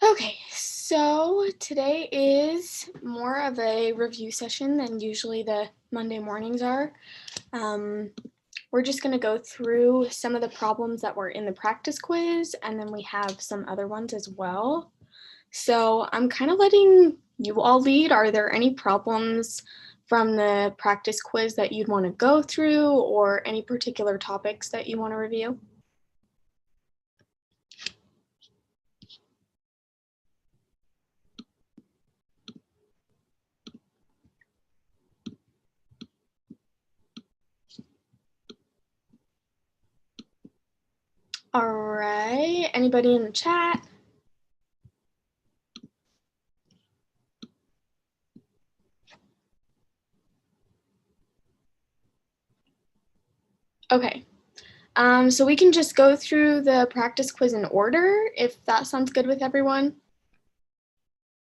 Okay, so today is more of a review session than usually the Monday mornings are. We're just going to go through some of the problems that were in the practice quiz, and then we have some other ones as well. So I'm kind of letting you all lead. Are there any problems from the practice quiz that you'd want to go through, or any particular topics that you want to review? All right, anybody in the chat? Okay, so we can just go through the practice quiz in order, if that sounds good with everyone.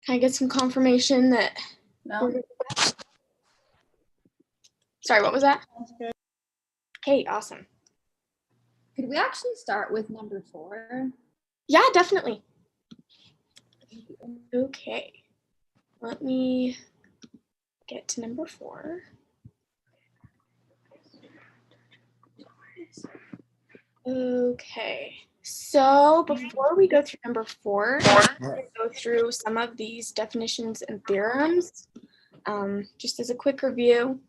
Can I get some confirmation that? No. Sorry, what was that? Sounds good. Okay, awesome. Could we actually start with number 4? Yeah, definitely. Okay, let me get to number 4. Okay, so before we go through number 4, I'm going to go through some of these definitions and theorems, just as a quick review.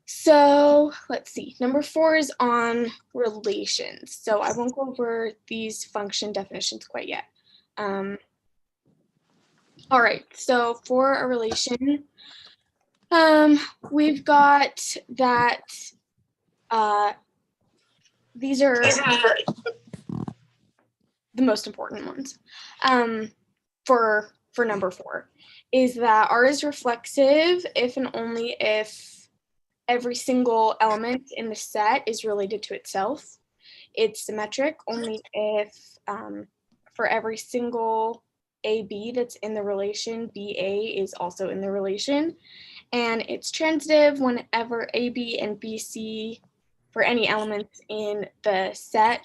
So let's see, number 4 is on relations. So I won't go over these function definitions quite yet. All right, so for a relation, we've got that these are the most important ones. For number 4 is that R is reflexive if and only if every single element in the set is related to itself. It's symmetric only if for every single AB that's in the relation, BA is also in the relation. And it's transitive whenever AB and BC for any elements in the set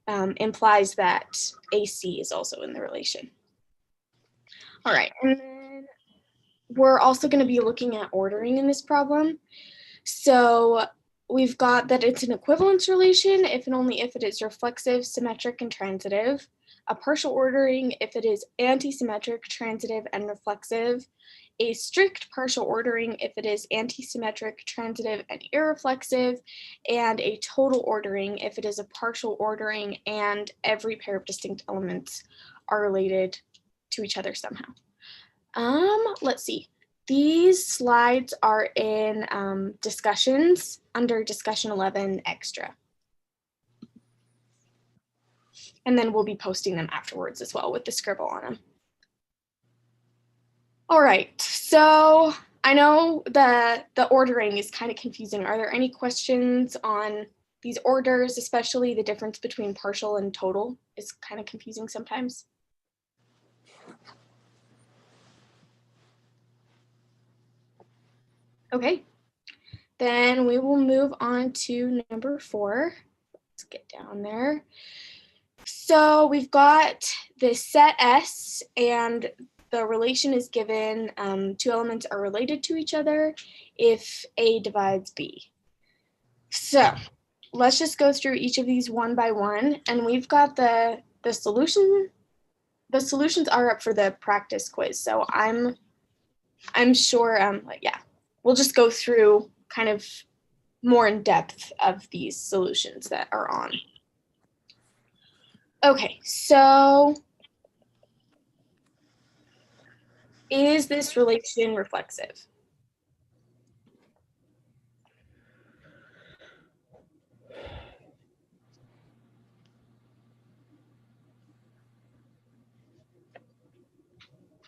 implies that AC is also in the relation. All right, and then we're also going to be looking at ordering in this problem. So we've got that it's an equivalence relation if and only if it is reflexive, symmetric, and transitive. A partial ordering if it is anti-symmetric, transitive, and reflexive. A strict partial ordering if it is anti-symmetric, transitive, and irreflexive. And a total ordering if it is a partial ordering and every pair of distinct elements are related to each other somehow. Let's see. These slides are in discussions under discussion 11 extra. And then we'll be posting them afterwards as well with the scribble on them. All right, so I know the ordering is kind of confusing. Are there any questions on these orders, especially the difference between partial and total is kind of confusing sometimes? Okay, then we will move on to number 4. Let's get down there. So we've got this set S, and the relation is given 2 elements are related to each other if A divides B. So let's just go through each of these one by one, and we've got the solution. The solutions are up for the practice quiz, so I'm sure yeah, we'll just go through kind of more in depth of these solutions that are on. Okay, so is this relation reflexive?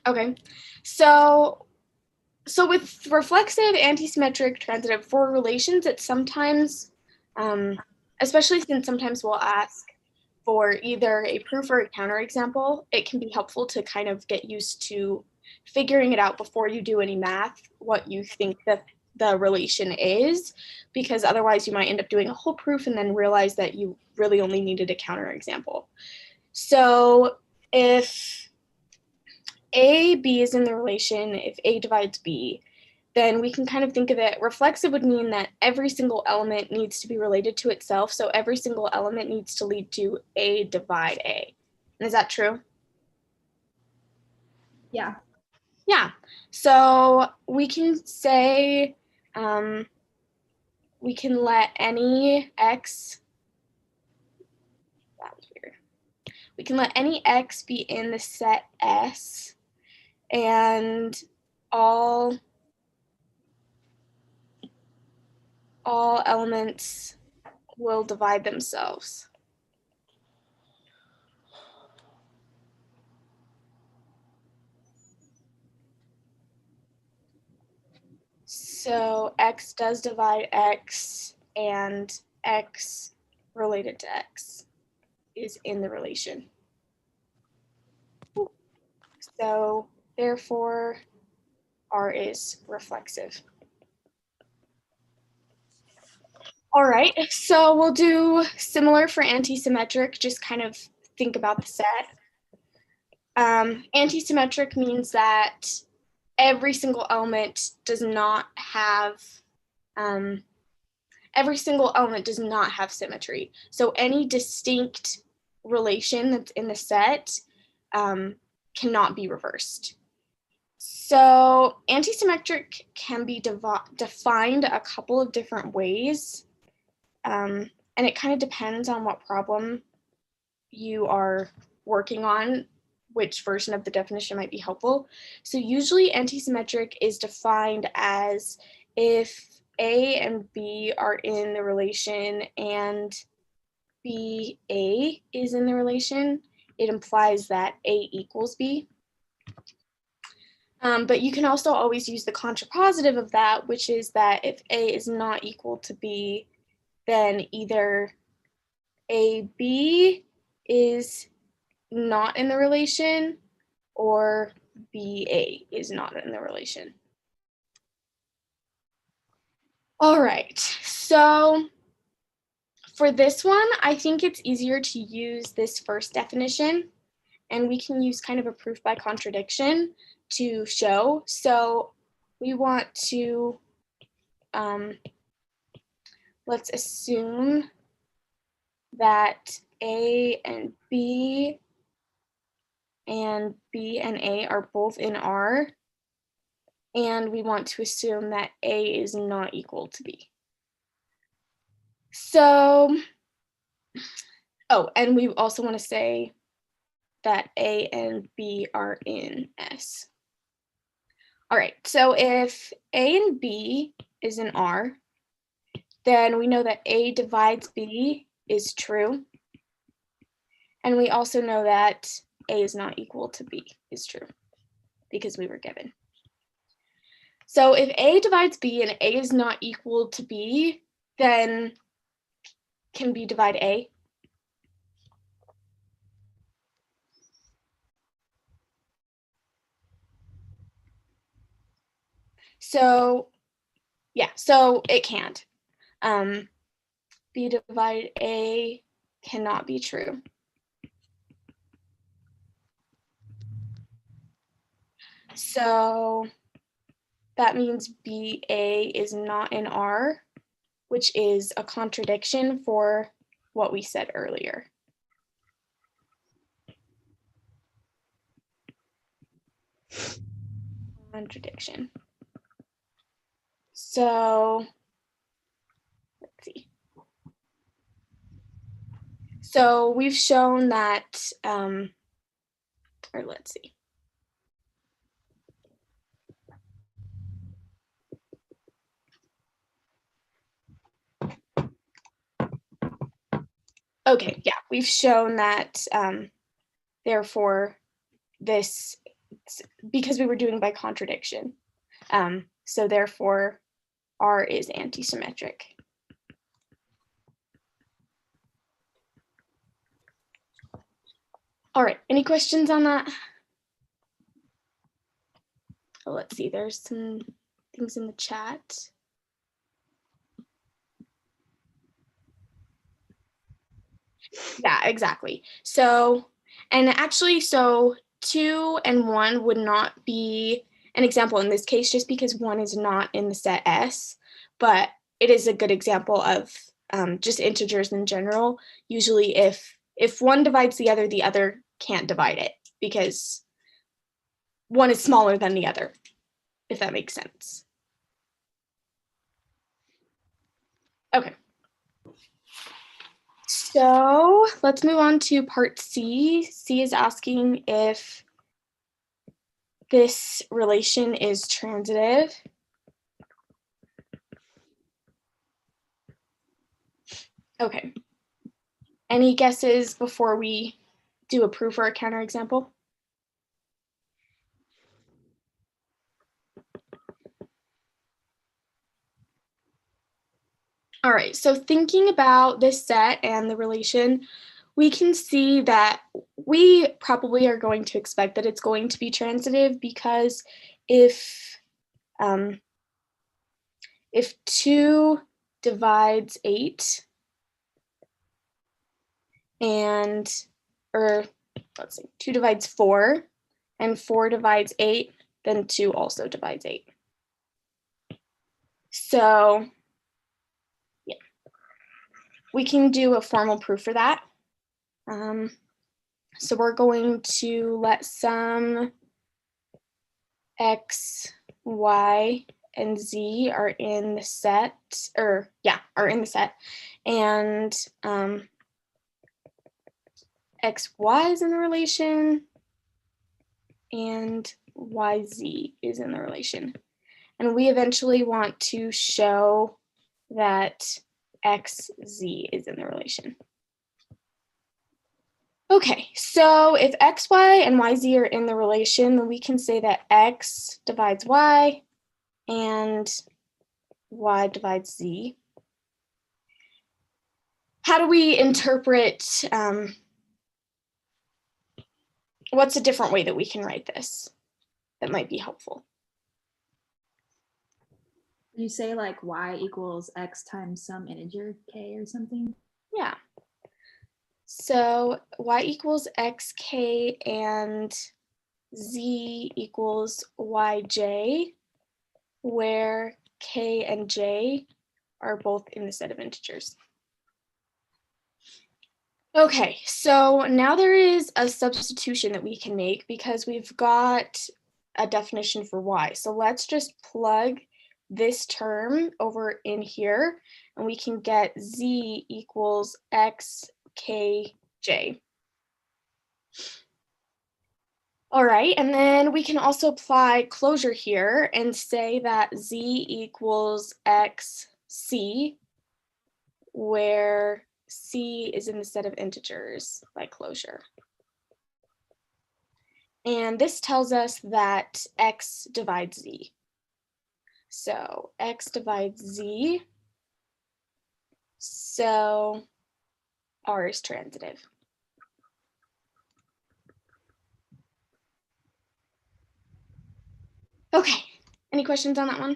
Okay, so with reflexive, anti-symmetric, transitive for relations, it's sometimes, especially since sometimes we'll ask for either a proof or a counterexample, it can be helpful to kind of get used to figuring it out before you do any math, what you think that the relation is, because otherwise you might end up doing a whole proof and then realize that you really only needed a counterexample. So if A, B is in the relation, if A divides B, then we can kind of think of it, reflexive would mean that every single element needs to be related to itself, so every single element needs to lead to A divide A. Is that true? Yeah. Yeah. So we can say we can let any x, that was weird. We can let any x be in the set S, and all elements will divide themselves. So x does divide x, and x related to x is in the relation. So therefore, R is reflexive. All right, so we'll do similar for antisymmetric, just kind of think about the set. Antisymmetric means that every single element does not have symmetry. So any distinct relation that's in the set cannot be reversed. So antisymmetric can be defined a couple of different ways, and it kind of depends on what problem you are working on, which version of the definition might be helpful. So usually antisymmetric is defined as if A and B are in the relation and BA is in the relation, it implies that A equals B. But you can also always use the contrapositive of that, which is that if A is not equal to B, then either AB is not in the relation or BA is not in the relation. All right, so for this one, I think it's easier to use this first definition, and we can use kind of a proof by contradiction to show. So we want to, let's assume that A and B and A are both in R, and we want to assume that A is not equal to B. So, oh, and we also want to say that A and B are in S. All right, so if A and B is in R, then we know that A divides B is true. And we also know that A is not equal to B is true because we were given. So if A divides B and A is not equal to B, then can B divide A? So yeah, so it can't. B divide A cannot be true. So that means BA is not in R, which is a contradiction for what we said earlier. Contradiction. So let's see. So we've shown that, or let's see. Okay, yeah, we've shown that, therefore, this, because we were doing by contradiction, so therefore, R is antisymmetric. All right, any questions on that? Oh, let's see, there's some things in the chat. Yeah, exactly. So, and actually, so 2 and 1 would not be an example in this case just because 1 is not in the set S, but it is a good example of just integers in general. Usually if one divides the other can't divide it because one is smaller than the other, if that makes sense. Okay. So let's move on to part C. C is asking if this relation is transitive. Okay. Any guesses before we do a proof or a counterexample? All right, so thinking about this set and the relation, we can see that we probably are going to expect that it's going to be transitive because if 2 divides 8 or let's see, 2 divides 4 and 4 divides 8, then 2 also divides 8. So yeah, we can do a formal proof for that. So we're going to let some x, y, and z are in the set, and x, y is in the relation, and yz is in the relation. And we eventually want to show that xz is in the relation. Okay, so if x, y, and yz are in the relation, then we can say that x divides y and y divides z. How do we interpret, what's a different way that we can write this that might be helpful? You say like y equals x times some integer k or something? Yeah. So y equals xk and z equals yj, where k and j are both in the set of integers. Okay, so now there is a substitution that we can make because we've got a definition for y. So let's just plug this term over in here and we can get z equals xkj. All right, and then we can also apply closure here and say that z equals xc, where c is in the set of integers by closure. And this tells us that x divides z. So x divides z, so r is transitive. Okay, any questions on that one?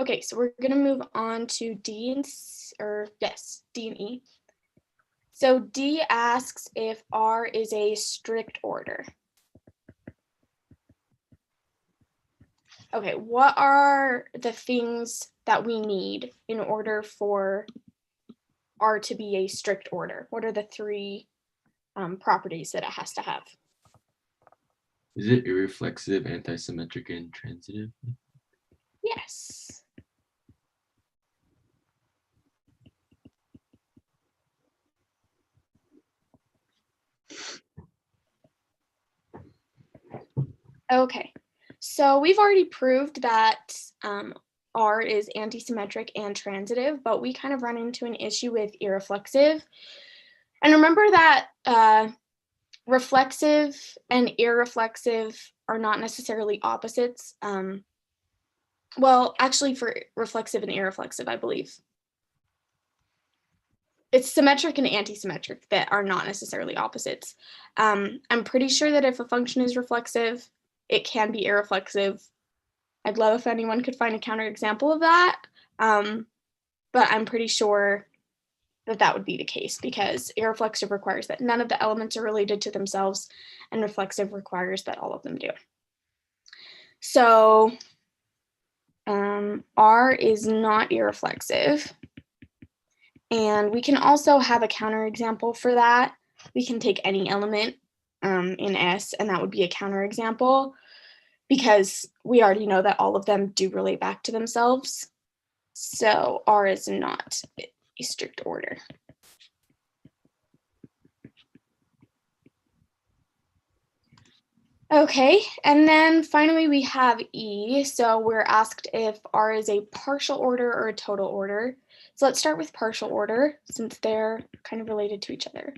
Okay, so we're gonna move on to D and E. So D asks if R is a strict order. Okay, what are the things that we need in order for R to be a strict order? What are the 3 properties that it has to have? Is it irreflexive, antisymmetric, and transitive? Yes. Okay, so we've already proved that R is antisymmetric and transitive, but we kind of run into an issue with irreflexive. And remember that reflexive and irreflexive are not necessarily opposites. Well, actually for reflexive and irreflexive, I believe. It's symmetric and antisymmetric that are not necessarily opposites. I'm pretty sure that if a function is reflexive, it can be irreflexive. I'd love if anyone could find a counterexample of that, but I'm pretty sure that would be the case, because irreflexive requires that none of the elements are related to themselves, and reflexive requires that all of them do. So R is not irreflexive. And we can also have a counterexample for that. We can take any element in S, and that would be a counterexample, because we already know that all of them do relate back to themselves. So R is not a strict order. Okay, and then finally we have E. So we're asked if R is a partial order or a total order. So let's start with partial order, since they're kind of related to each other.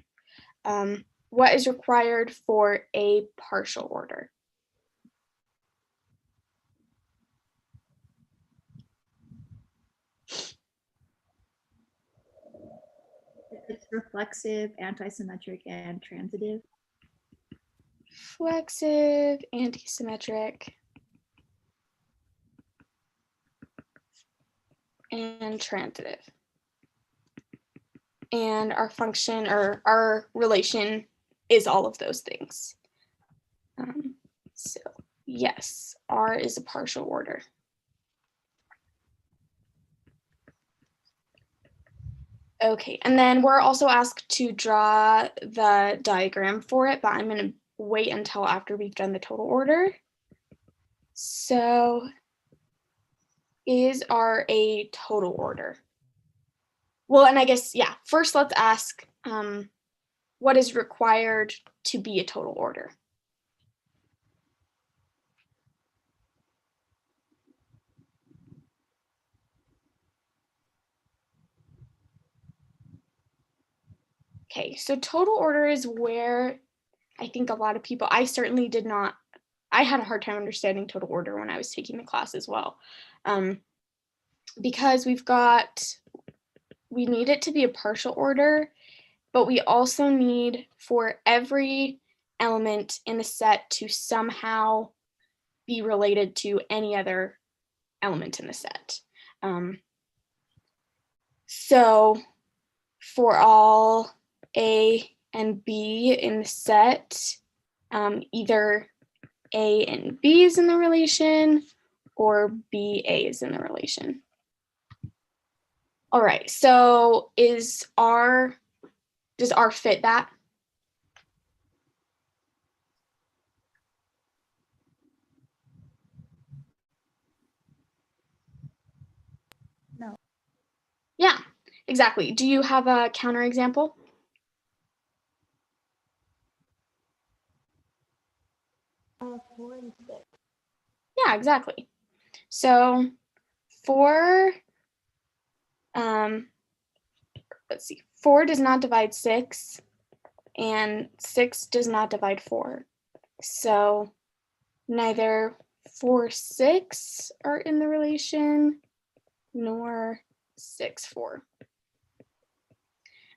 What is required for a partial order? It's reflexive, antisymmetric, and transitive. Reflexive, antisymmetric, and transitive. And our function, or our relation, is all of those things. So yes, R is a partial order. Okay, and then we're also asked to draw the diagram for it, but I'm going to wait until after we've done the total order. So is R a total order? Well, and I guess, yeah, first let's ask what is required to be a total order? Okay, so total order is where I think a lot of people, I certainly did not, I had a hard time understanding total order when I was taking the class as well. Because we need it to be a partial order, but we also need for every element in the set to somehow be related to any other element in the set. So for all A and B in the set, either A and B is in the relation or B, A is in the relation. All right, so does R fit that? No. Yeah, exactly. Do you have a counterexample? Yeah, exactly. So for, let's see, 4 does not divide 6, and 6 does not divide 4. So neither 4, 6 are in the relation, nor 6, 4.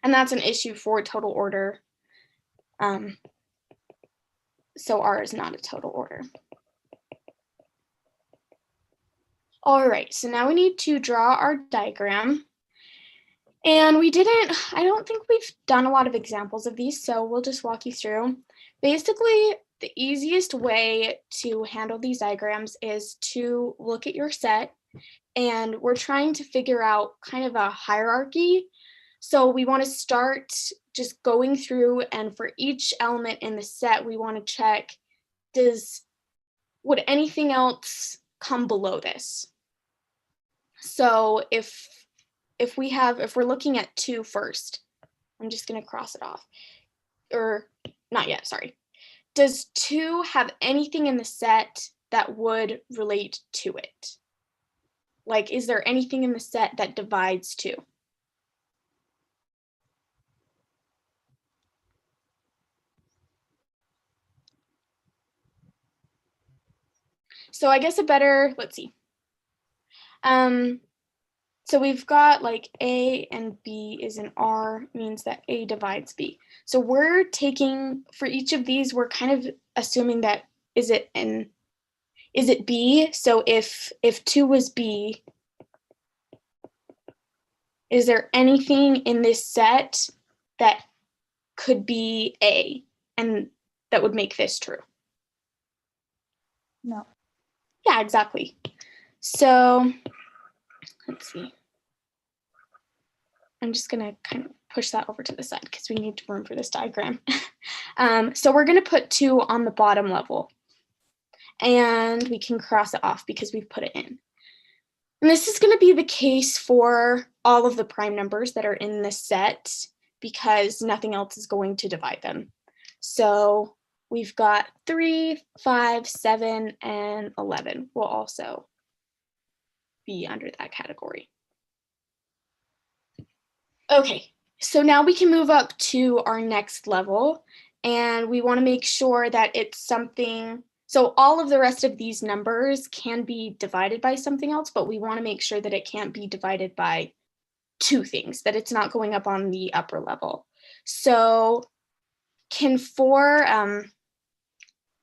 And that's an issue for total order. So R is not a total order. All right, so now we need to draw our diagram. And I don't think we've done a lot of examples of these, so we'll just walk you through. Basically, the easiest way to handle these diagrams is to look at your set, and we're trying to figure out kind of a hierarchy. So we want to start just going through, and for each element in the set, we want to check, would anything else come below this? So if we're looking at 2 first, I'm just going to cross it off. Or not yet, sorry. Does 2 have anything in the set that would relate to it? Like, is there anything in the set that divides 2? So I guess let's see. So we've got like A and B is in R, means that A divides B. So we're taking, for each of these, we're kind of assuming that, is it B? So if 2 was B, is there anything in this set that could be A and that would make this true? No. Yeah, exactly. So let's see. I'm just gonna kind of push that over to the side because we need room for this diagram. So we're gonna put 2 on the bottom level and we can cross it off because we've put it in. And this is gonna be the case for all of the prime numbers that are in this set because nothing else is going to divide them. So we've got 3, 5, 7, and 11 will also be under that category. Okay, so now we can move up to our next level and we want to make sure that it's something, so all of the rest of these numbers can be divided by something else, but we want to make sure that it can't be divided by 2 things, that it's not going up on the upper level. So can 4,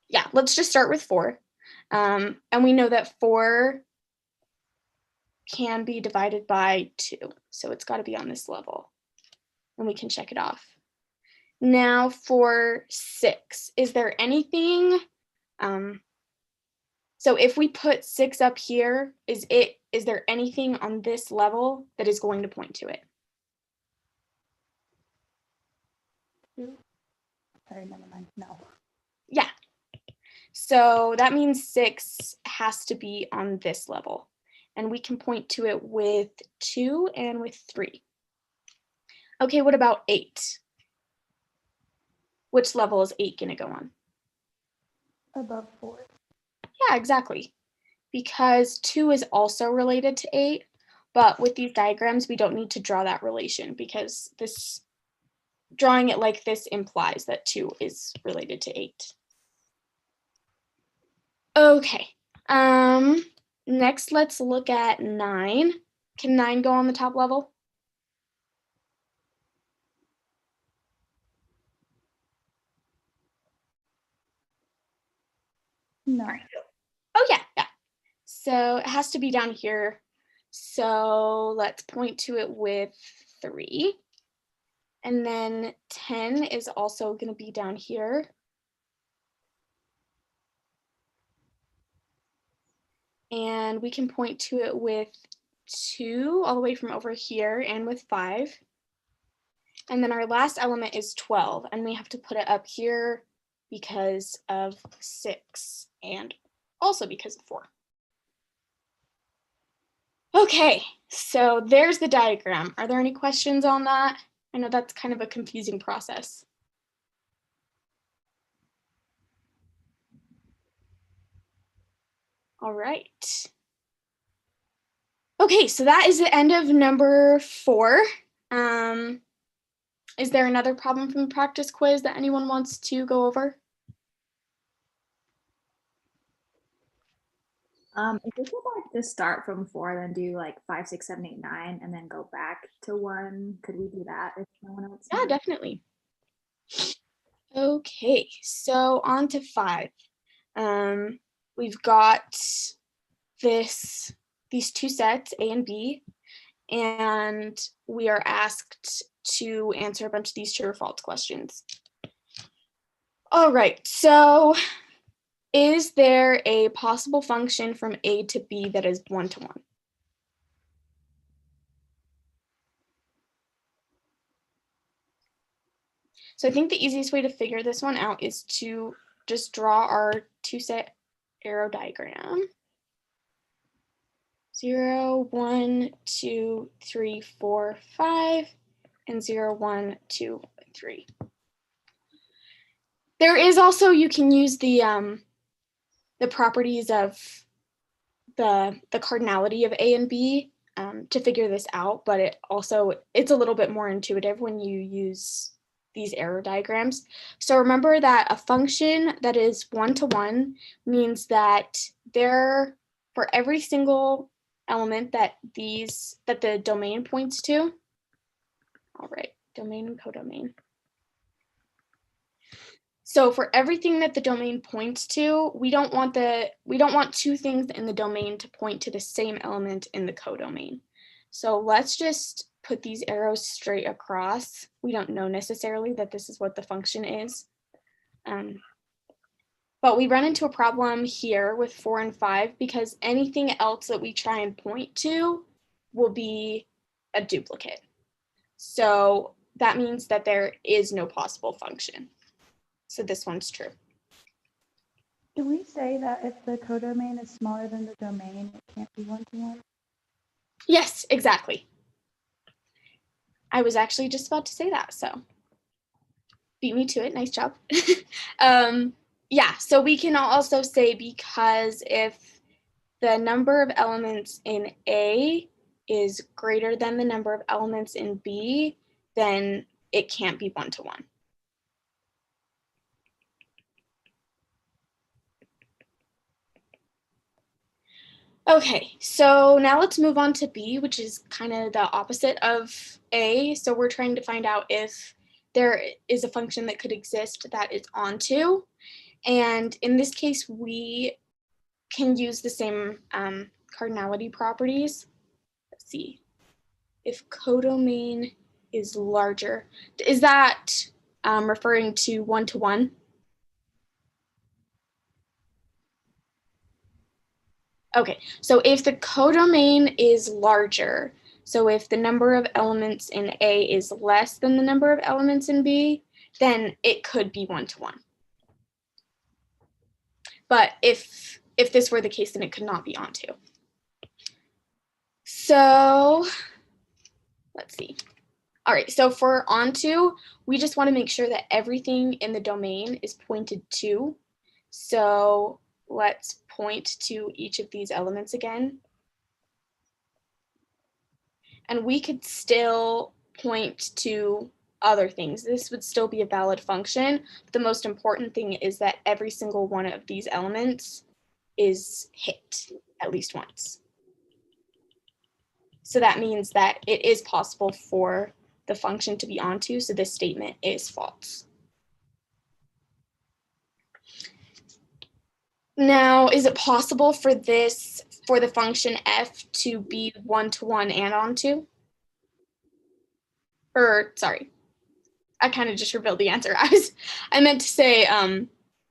yeah, let's just start with 4. And we know that 4 can be divided by 2, so it's got to be on this level. And we can check it off. Now for 6, is there anything, so if we put 6 up here, is there anything on this level that is going to point to it? Sorry, never mind. No. Yeah. So that means 6 has to be on this level. And we can point to it with 2 and with 3. Okay, what about 8? Which level is 8 going to go on? Above 4. Yeah, exactly. Because 2 is also related to 8, but with these diagrams, we don't need to draw that relation because this drawing it like this implies that 2 is related to 8. Okay, next let's look at 9. Can 9 go on the top level? No. Oh yeah. So it has to be down here. So let's point to it with 3. And then 10 is also going to be down here. And we can point to it with 2 all the way from over here and with 5. And then our last element is 12, and we have to put it up here because of 6 and also because of 4. Okay, so there's the diagram. Are there any questions on that? I know that's kind of a confusing process. All right. Okay, so that is the end of number 4. Is there another problem from the practice quiz that anyone wants to go over? If we could like just start from 4, then do like 5, 6, 7, 8, 9, and then go back to 1, could we do that if no one else? Yeah, definitely. Okay, so on to 5. We've got these 2 sets, A and B, and we are asked to answer a bunch of these true or false questions. All right, so is there a possible function from A to B that is 1-to-1? So I think the easiest way to figure this one out is to just draw our 2-set arrow diagram. 0, 1, 2, 3, 4, 5, and 0, 1, 2, 3. There is also, you can use the properties of the cardinality of A and B to figure this out, but it's a little bit more intuitive when you use these arrow diagrams. So remember that a function that is 1-to-1 means that for every single element that the domain points to. All right, domain and codomain. So for everything that the domain points to, we don't want 2 things in the domain to point to the same element in the codomain. So let's just put these arrows straight across, we don't know necessarily that this is what the function is. But we run into a problem here with 4 and 5 because anything else that we try and point to will be a duplicate. So that means that there is no possible function. So this one's true. Can we say that if the codomain is smaller than the domain, it can't be one-to-one? Yes, exactly. I was actually just about to say that, so beat me to it. Nice job. Yeah, so we can also say because if the number of elements in A is greater than the number of elements in B, then it can't be one-to-one. Okay, so now let's move on to B, which is kind of the opposite of A. So we're trying to find out if there is a function that could exist that is onto. And in this case, we can use the same cardinality properties. Let's see. If codomain is larger, is that referring to one-to-one? Okay, so if the codomain is larger, so if the number of elements in A is less than the number of elements in B, then it could be one-to-one. But if this were the case, then it could not be onto. So let's see. All right, so for onto, we just want to make sure that everything in the domain is pointed to. So let's point to each of these elements again. And we could still point to other things. This would still be a valid function. But the most important thing is that every single one of these elements is hit at least once. So that means that it is possible for the function to be onto, so this statement is false. Now, is it possible for the function f to be one-to-one and onto? Or sorry, I kind of just revealed the answer. I meant to say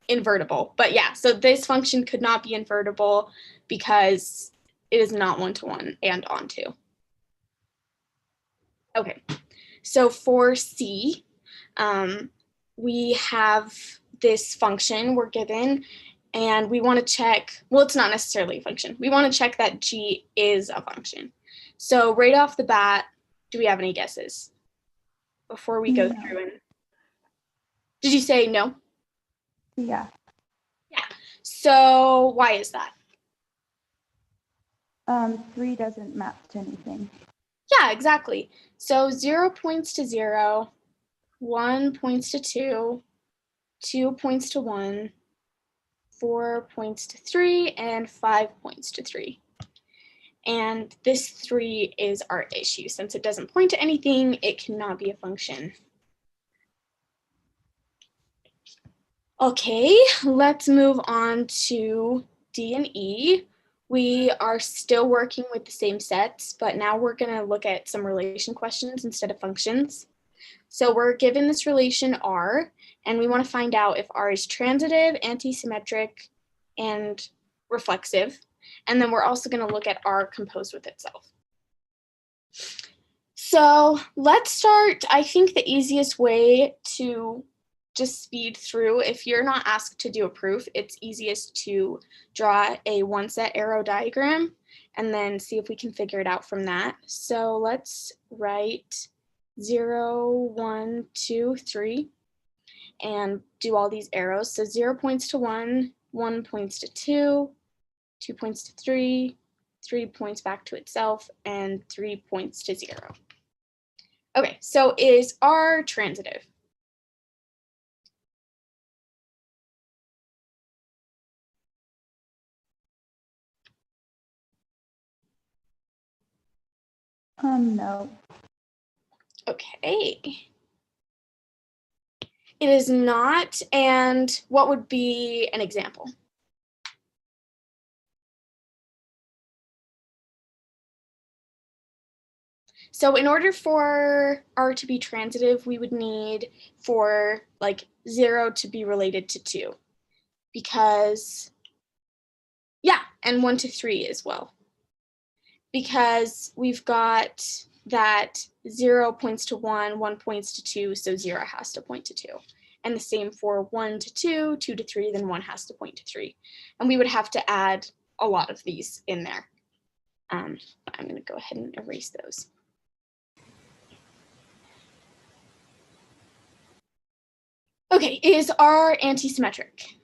invertible, but yeah, so this function could not be invertible because it is not one-to-one and onto. Okay, so for C, we have this function we're given, and we want to check, well, it's not necessarily a function. We want to check that G is a function. So right off the bat, do we have any guesses before we go through? And did you say no? Yeah. Yeah. So why is that? 3 doesn't map to anything. Yeah, exactly. So 0 points to 0, 1 points to 2, 2 points to 1, 4 points to 3, and 5 points to 3. And this 3 is our issue. Since it doesn't point to anything, it cannot be a function. Okay, let's move on to D and E. We are still working with the same sets, but now we're going to look at some relation questions instead of functions. So we're given this relation R, and we want to find out if R is transitive, antisymmetric, and reflexive. And then we're also going to look at R composed with itself. So let's start. I think the easiest way to just speed through, if you're not asked to do a proof, it's easiest to draw a one-set arrow diagram and then see if we can figure it out from that. So let's write 0, 1, 2, 3 and do all these arrows. So 0 points to 1, 1 points to 2, 2 points to 3, 3 points back to itself, and 3 points to 0. Okay, so is R transitive? No. Okay. It is not, and what would be an example? So in order for R to be transitive, we would need for like 0 to be related to 2 because, yeah, and 1 to 3 as well. Because we've got that 0 points to 1, 1 points to 2, so 0 has to point to 2. And the same for 1 to 2, 2 to 3, then 1 has to point to 3. And we would have to add a lot of these in there. I'm going to go ahead and erase those. Okay, is R antisymmetric?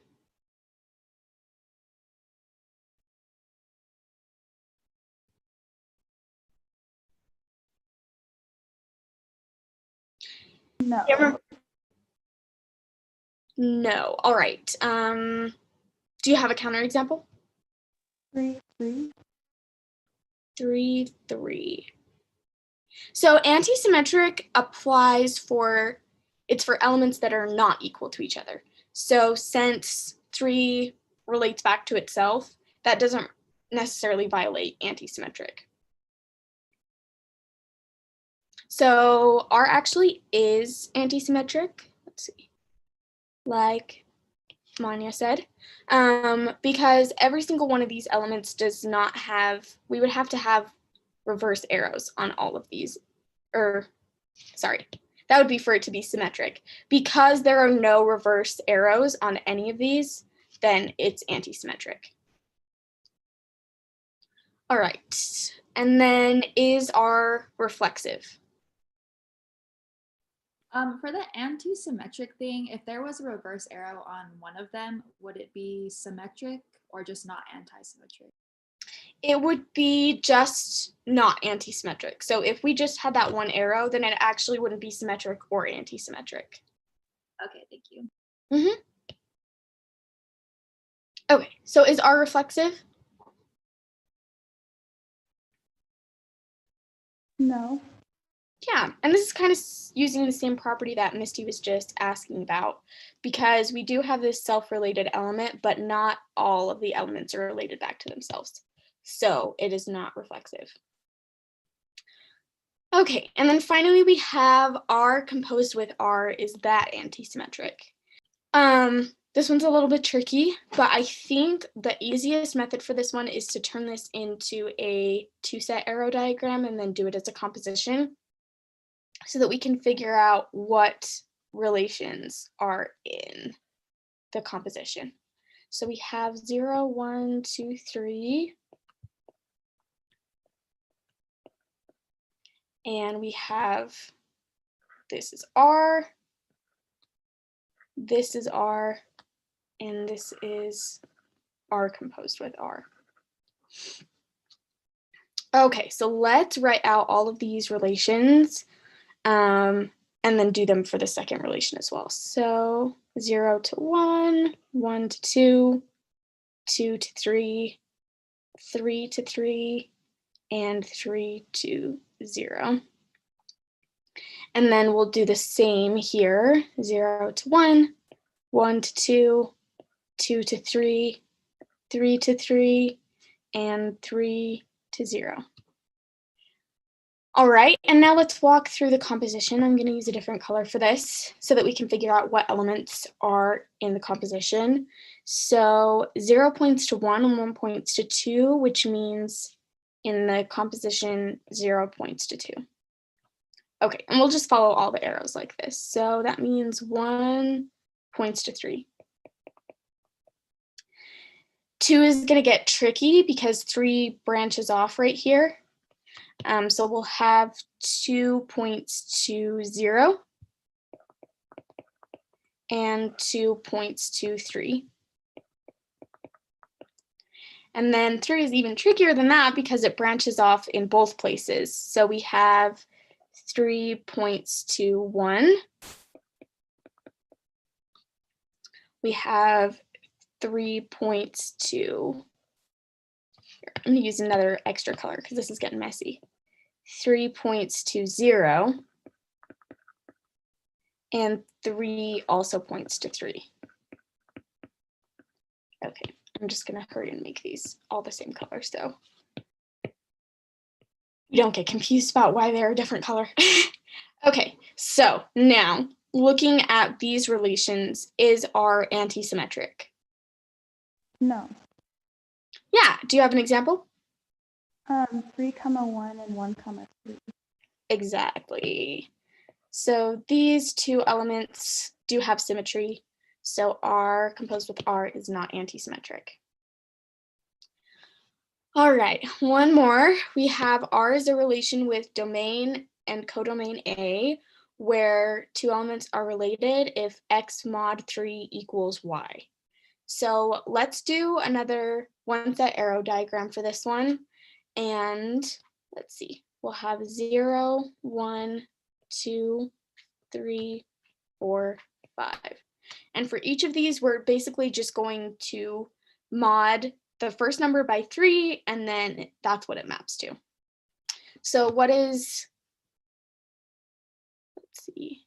No. No. All right. Do you have a counterexample? 3, 3. 3, 3. So antisymmetric applies for, it's for elements that are not equal to each other. So since 3 relates back to itself, that doesn't necessarily violate antisymmetric. So R actually is antisymmetric. Let's see. Like Manya said, because every single one of these elements does not have, we would have to have reverse arrows on all of these, or sorry, that would be for it to be symmetric. Because there are no reverse arrows on any of these, then it's antisymmetric. All right, and then is R reflexive? For the anti-symmetric thing, if there was a reverse arrow on one of them, would it be symmetric or just not anti-symmetric? It would be just not anti-symmetric. So if we just had that one arrow, then it actually wouldn't be symmetric or anti-symmetric. Okay, thank you. Mm-hmm. Okay, so is R reflexive? No. Yeah, and this is kind of using the same property that Misty was just asking about, because we do have this self-related element, but not all of the elements are related back to themselves. So it is not reflexive. Okay, and then finally we have R composed with R. Is that antisymmetric? This one's a little bit tricky, but I think the easiest method for this one is to turn this into a two-set arrow diagram and then do it as a composition so that we can figure out what relations are in the composition. So we have 0, 1, 2, 3. And we have, this is R, this is R, and this is R composed with R. Okay, so let's write out all of these relations and then do them for the second relation as well. So 0 to 1, 1 to 2, 2 to 3, 3 to 3, and 3 to 0. And then we'll do the same here, 0 to 1, 1 to 2, 2 to 3, 3 to 3, and 3 to 0. All right, and now let's walk through the composition. I'm going to use a different color for this so that we can figure out what elements are in the composition. So 0 points to 1 and 1 points to 2, which means in the composition 0 points to 2. Okay, and we'll just follow all the arrows like this. So that means 1 points to 3. 2 is going to get tricky because 3 branches off right here. So we'll have 2 points to 0 and 2 points to 3. And then 3 is even trickier than that because it branches off in both places. So we have 3 points to 1. We have 3 points to, I'm going to use another extra color because this is getting messy. 3 points to 0. And 3 also points to 3. Okay, I'm just going to hurry and make these all the same color. So we don't get confused about why they're a different color. Okay, so now looking at these relations, is R anti-symmetric? No. Yeah, do you have an example? 3, 1 and 1, 3. Exactly. So these two elements do have symmetry. So R composed with R is not anti-symmetric. All right, one more. We have R is a relation with domain and codomain A, where two elements are related if X mod 3 equals Y. So let's do another one-set arrow diagram for this one. And let's see, we'll have 0, 1, 2, 3, 4, 5. And for each of these, we're basically just going to mod the first number by 3, and then that's what it maps to. So what is, let's see.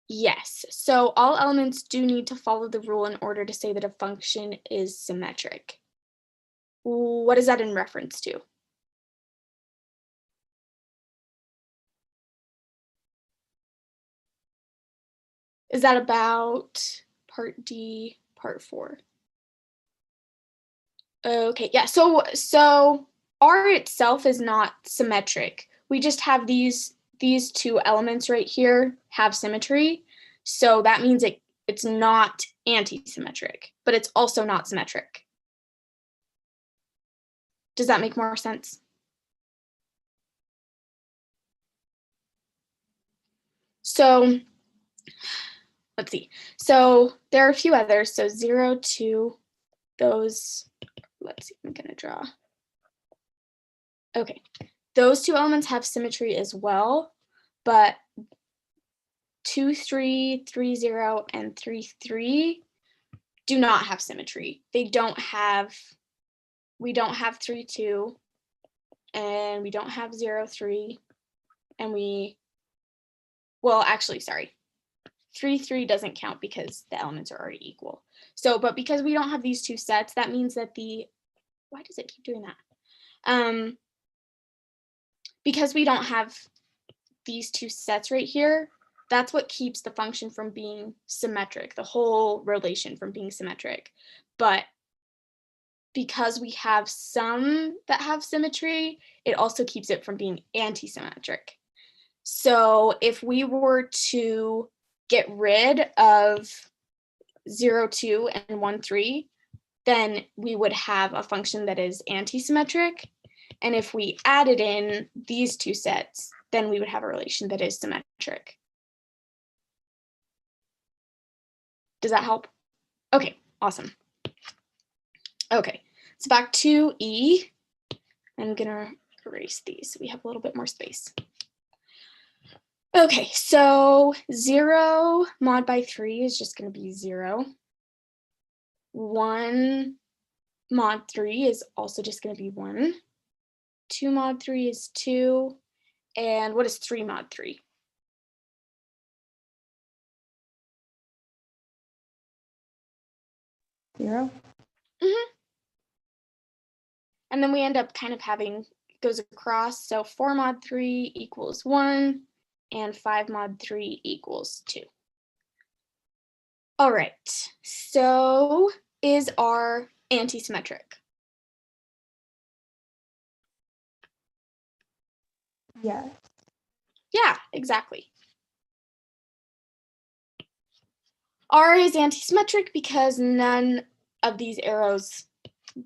Yes, so all elements do need to follow the rule in order to say that a function is symmetric. What is that in reference to? Is that about part D, part 4? Okay, yeah, so R itself is not symmetric. We just have these two elements right here have symmetry. So that means it's not anti-symmetric, but it's also not symmetric. Does that make more sense? So let's see. So there are a few others. So 0, 2, those, let's see, I'm gonna draw. Okay, those two elements have symmetry as well, but 2, 3, 3, 0, and 3, 3 do not have symmetry. We don't have 3, 2, and we don't have 0, 3, and well, actually, sorry. 3, 3 doesn't count because the elements are already equal. So, but because we don't have these two sets, that means that why does it keep doing that? Because we don't have these two sets right here, that's what keeps the function from being symmetric, the whole relation from being symmetric. But because we have some that have symmetry, it also keeps it from being anti-symmetric. So if we were to get rid of 0, 2, and 1, 3, then we would have a function that is anti-symmetric. And if we added in these two sets, then we would have a relation that is symmetric. Does that help? Okay, awesome. Okay, so back to E. I'm gonna erase these so we have a little bit more space. Okay, so 0 mod by 3 is just gonna be 0. 1 mod 3 is also just gonna be 1. 2 mod 3 is 2. And what is 3 mod 3? 0. And then we end up kind of having, goes across, so 4 mod 3 equals 1, and 5 mod 3 equals 2. All right, so is R anti-symmetric? Yes. Yeah, exactly. R is anti-symmetric because none of these arrows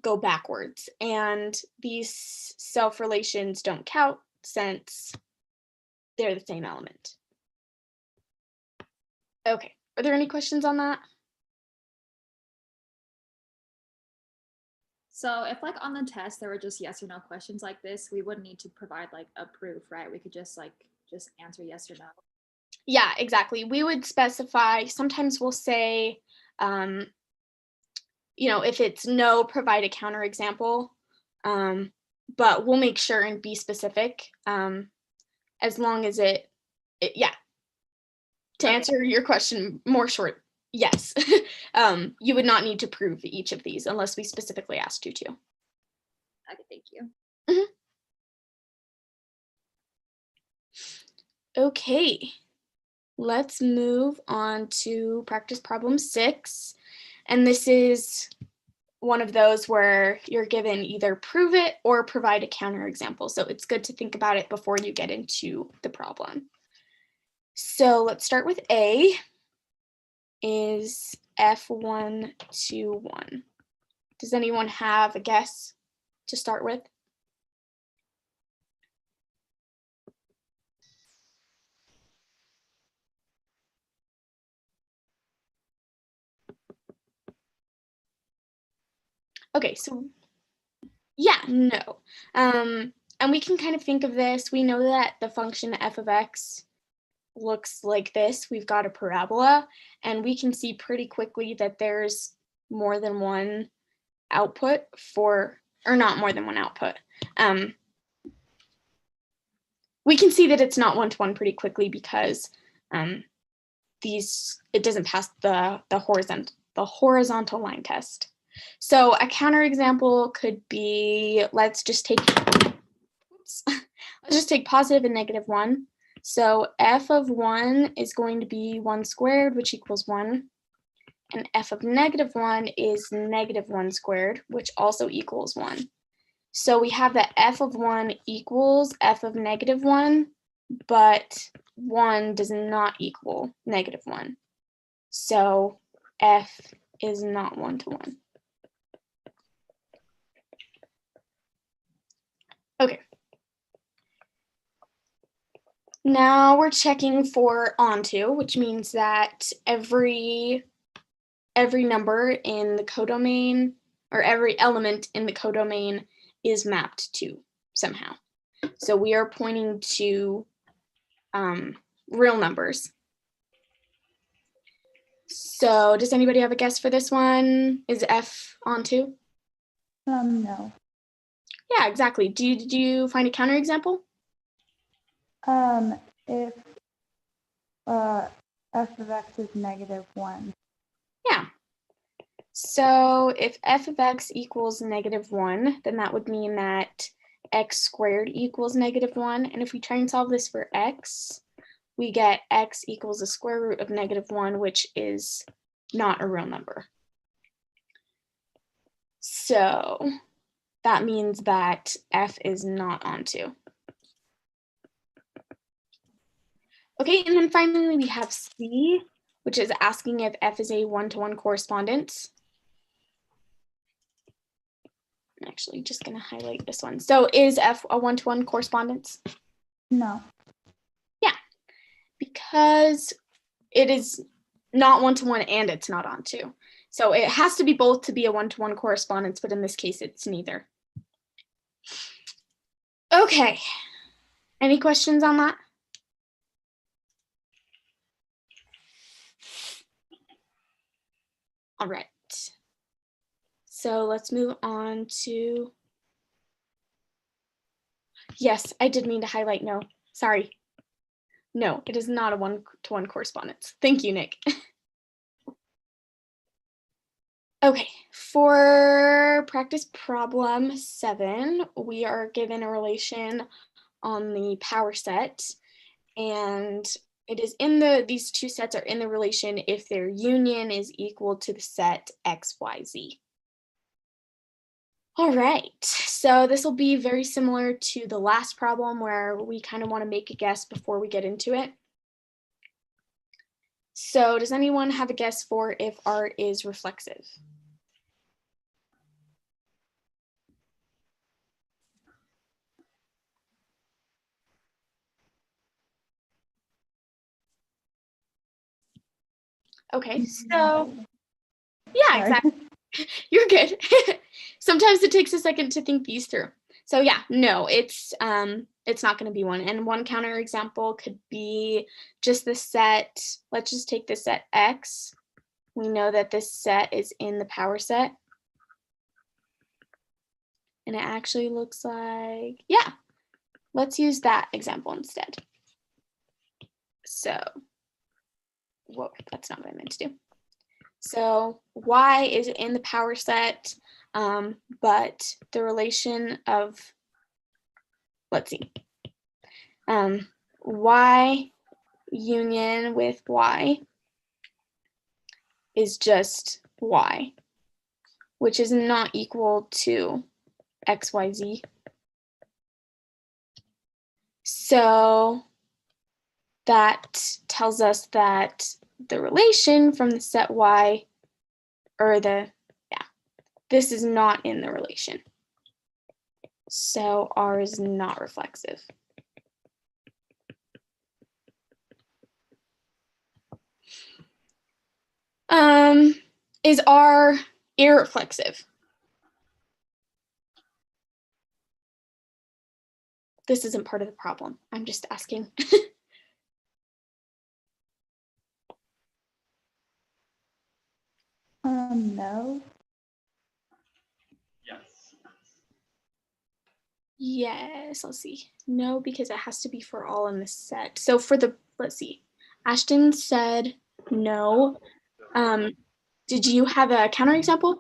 go backwards, and these self-relations don't count since they're the same element. Okay, are there any questions on that? So if like on the test there were just yes or no questions like this, we wouldn't need to provide like a proof, right? We could just answer yes or no. Yeah, exactly. We would specify, sometimes we'll say, if it's no, provide a counterexample, but we'll make sure and be specific as long as yeah. To answer your question more short, yes. You would not need to prove each of these unless we specifically asked you to. Okay, thank you. Okay, let's move on to practice problem 6. And this is one of those where you're given either prove it or provide a counterexample. So it's good to think about it before you get into the problem. So let's start with A, is F1 to 1. Does anyone have a guess to start with? Okay, so yeah, no. And we can kind of think of this. We know that the function f of x looks like this. We've got a parabola, and we can see pretty quickly that there's more than one output or not more than one output. We can see that it's not one-to-one pretty quickly because it doesn't pass the horizontal line test. So a counterexample could be, let's just take positive and negative 1. So f of 1 is going to be 1 squared, which equals 1. And f of negative 1 is negative 1 squared, which also equals 1. So we have that f of 1 equals f of negative 1, but 1 does not equal negative 1. So f is not 1-to-1. Okay. Now we're checking for onto, which means that every number in the codomain, or every element in the codomain, is mapped to somehow. So we are pointing to real numbers. So does anybody have a guess for this one? Is f onto? No. Yeah, exactly. Did you find a counterexample? If f of x is negative 1. Yeah. So if f of x equals negative 1, then that would mean that x squared equals negative 1. And if we try and solve this for x, we get x equals the square root of negative 1, which is not a real number. So that means that f is not onto. Okay, and then finally we have C, which is asking if f is a 1-to-1 correspondence. I'm actually just going to highlight this one. So is f a 1-to-1 correspondence? No. Yeah, because it is not 1-to-1 and it's not onto. So it has to be both to be a 1-to-1 correspondence, but in this case, it's neither. Okay, any questions on that? All right. So let's move on to, yes, I did mean to highlight no, sorry. No, it is not a 1-to-1 correspondence. Thank you, Nick. Okay, for practice problem 7, we are given a relation on the power set, and it is these two sets are in the relation if their union is equal to the set x, y, z. All right, so this will be very similar to the last problem where we kind of want to make a guess before we get into it. So does anyone have a guess for if art is reflexive? Okay, so yeah, exactly. You're good. Sometimes it takes a second to think these through. So yeah, no, it's not going to be one. And one counterexample could be just the set. Let's just take the set X. We know that this set is in the power set. And it actually looks like, yeah, let's use that example instead. So, whoa, that's not what I meant to do. So Y is in the power set. but the relation of, let's see, y union with y is just y, which is not equal to xyz. So that tells us that the relation from the set y, or this is not in the relation. So R is not reflexive. Is R irreflexive? This isn't part of the problem. I'm just asking. No. Yes. Yes, let's see. No, because it has to be for all in the set. So for the, let's see, Ashton said no. Did you have a counterexample?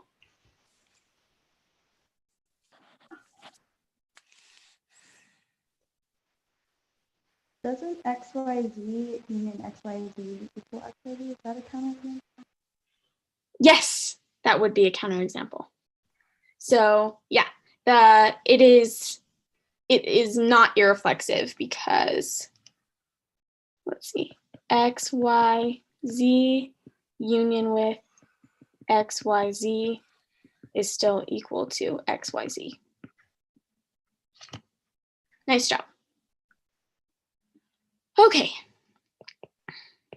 Doesn't XYZ union XYZ equal XYZ? Is that a counterexample? Yes, that would be a counterexample. So yeah, it is not irreflexive because, let's see, X, Y, Z union with X, Y, Z is still equal to X, Y, Z. Nice job. Okay.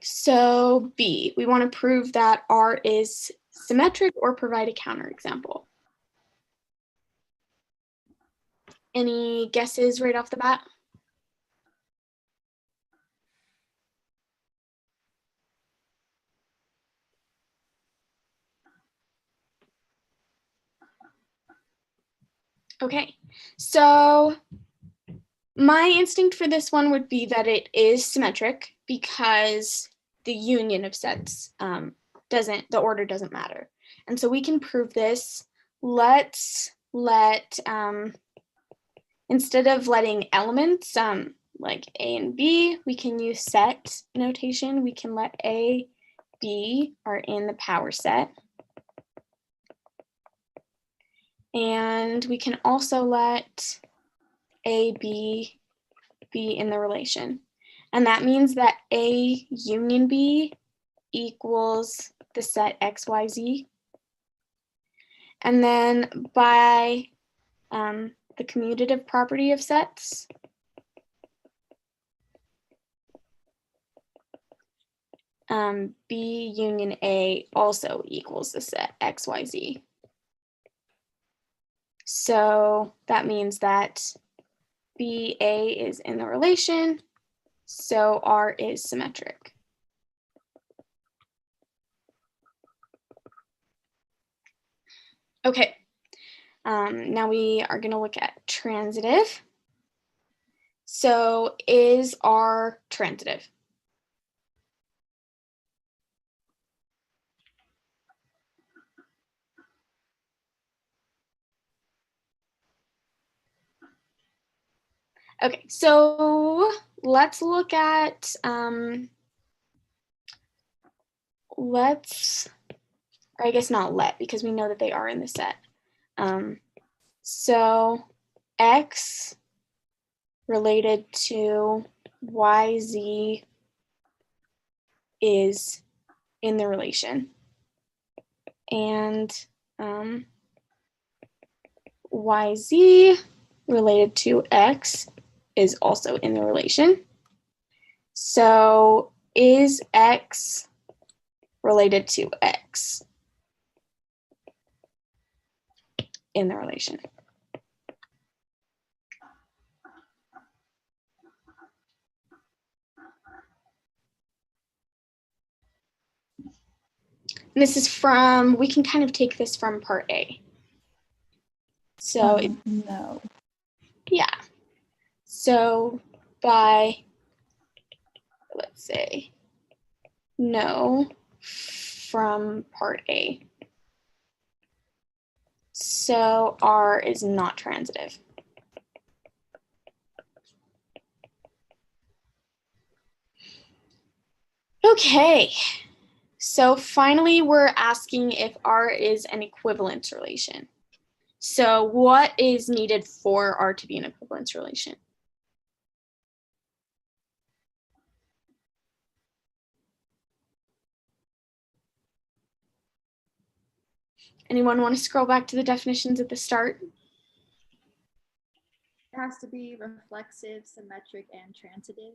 So B, we want to prove that R is symmetric or provide a counterexample. Any guesses right off the bat? Okay, so my instinct for this one would be that it is symmetric because the union of sets the order doesn't matter. And so we can prove this. Let's let, instead of letting elements like A and B, we can use set notation. We can let A, B are in the power set. And we can also let A, B be in the relation. And that means that A union B equals the set X, Y, Z. And then by the commutative property of sets, B union A also equals the set X, Y, Z. So that means that BA is in the relation, so R is symmetric. Okay, now we are going to look at transitive. So is R transitive? Okay, so let's look at, or I guess not let, because we know that they are in the set. So X related to YZ is in the relation. And YZ related to X is also in the relation. So is X related to X in the relation? And this is from, we can kind of take this from part A. So no. Yeah. So by, let's say, no from part A. So R is not transitive. Okay, so finally we're asking if R is an equivalence relation. So what is needed for R to be an equivalence relation? Anyone want to scroll back to the definitions at the start? It has to be reflexive, symmetric, and transitive.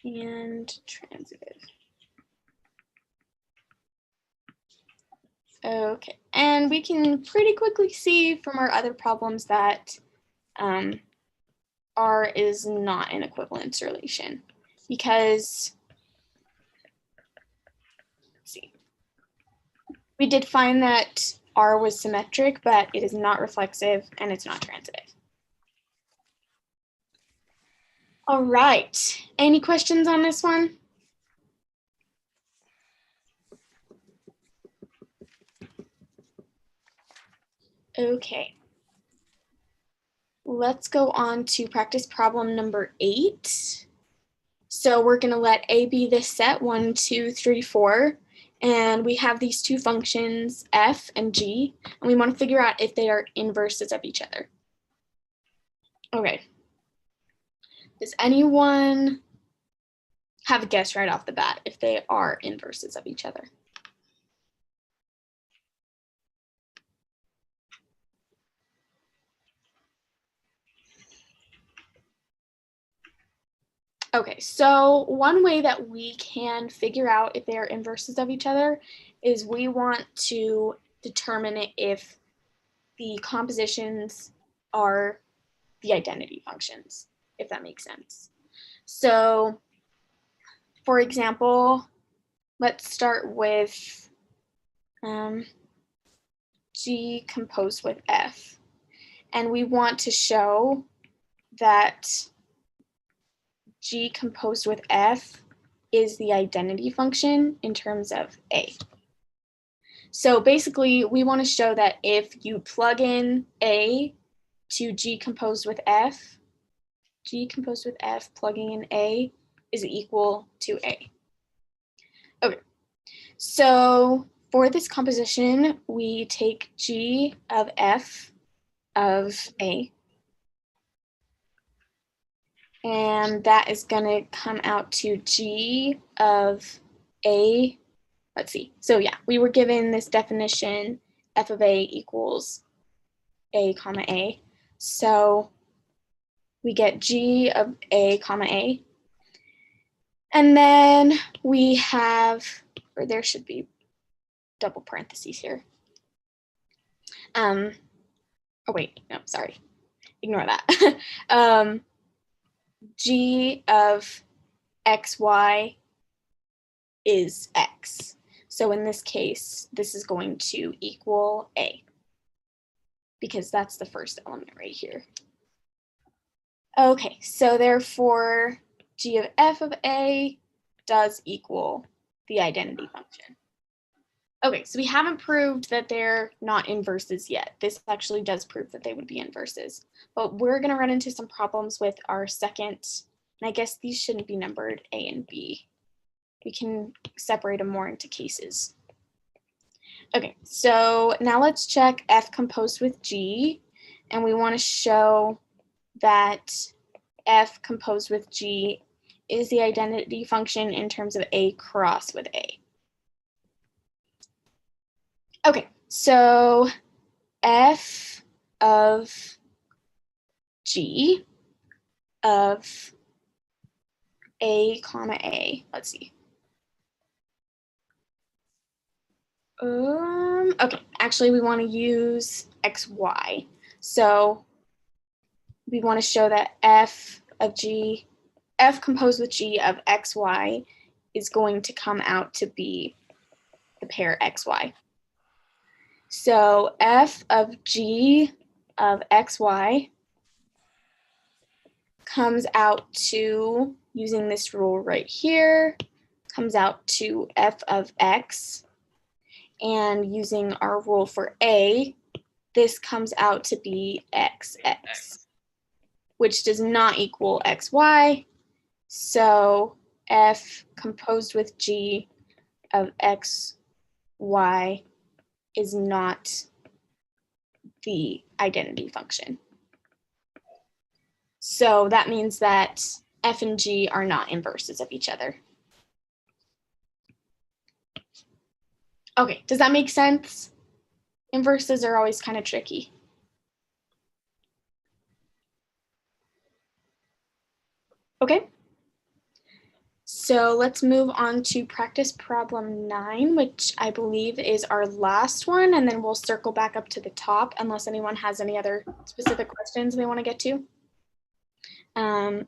And transitive. Okay, and we can pretty quickly see from our other problems that R is not an equivalence relation because, let's see, we did find that R was symmetric, but it is not reflexive and it's not transitive. All right, any questions on this one? Okay. Let's go on to practice problem number 8. So we're going to let A be this set, 1, 2, 3, 4. And we have these two functions, f and g, and we want to figure out if they are inverses of each other. Okay. Does anyone have a guess right off the bat if they are inverses of each other? Okay, so one way that we can figure out if they are inverses of each other is we want to determine if the compositions are the identity functions, if that makes sense. So, for example, let's start with G composed with F. And we want to show that G composed with F is the identity function in terms of A. So basically, we want to show that if you plug in A to G composed with F, G composed with F plugging in A is equal to A. Okay, so for this composition, we take G of F of A, and that is going to come out to G of A. Let's see. So yeah, we were given this definition, f of A equals A comma A. So we get G of A comma A. And then we have, or there should be double parentheses here. Oh wait, no, sorry. Ignore that. G of xy is x. So in this case, this is going to equal A because that's the first element right here. Okay, so therefore, G of f of A does equal the identity function. Okay, so we haven't proved that they're not inverses yet. This actually does prove that they would be inverses. But we're going to run into some problems with our second, and I guess these shouldn't be numbered A and B. We can separate them more into cases. Okay, so now let's check F composed with G, and we want to show that F composed with G is the identity function in terms of A cross with A. Okay, so F of G of A comma A, let's see. Okay, actually we want to use XY. So we want to show that F of G, F composed with G of XY is going to come out to be the pair XY. So F of G of XY comes out to, using this rule right here, comes out to f of x. And using our rule for A, this comes out to be xx, which does not equal xy. So f composed with g of x, y is not the identity function. So that means that f and g are not inverses of each other. Okay, does that make sense? Inverses are always kind of tricky. Okay. So let's move on to practice problem 9, which I believe is our last one, and then we'll circle back up to the top unless anyone has any other specific questions they want to get to.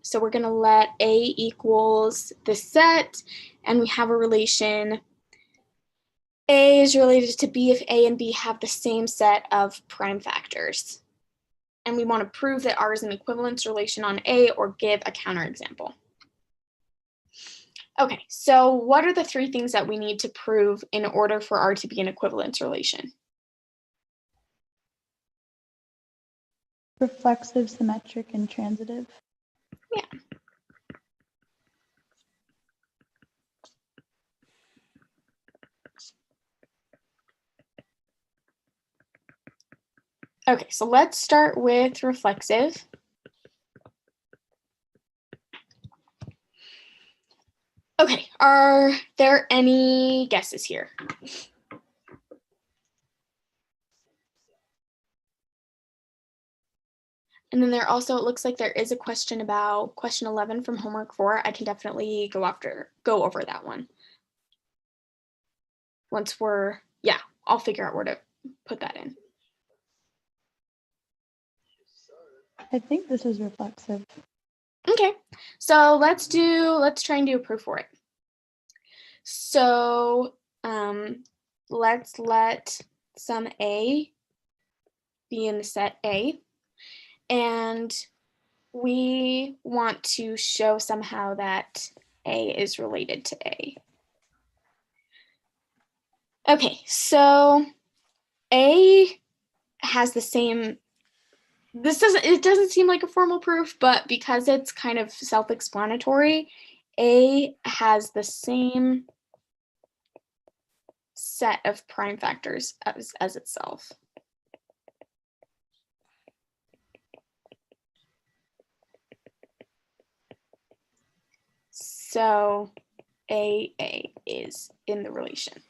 So we're going to let A equals the set, and we have a relation. A is related to B if A and B have the same set of prime factors. And we want to prove that R is an equivalence relation on A or give a counterexample. Okay, so what are the 3 things that we need to prove in order for R to be an equivalence relation? Reflexive, symmetric, and transitive. Yeah. Okay, so let's start with reflexive. Okay, are there any guesses here? And then there also, it looks like there is a question about question 11 from homework 4. I can definitely go over that one. Once I'll figure out where to put that in. I think this is reflexive. Okay, so let's try and do a proof for it. So let's let some A be in the set A, and we want to show somehow that A is related to A. Okay, so A has the same, it doesn't seem like a formal proof, but because it's kind of self-explanatory, A has the same set of prime factors as itself. So A is in the relation.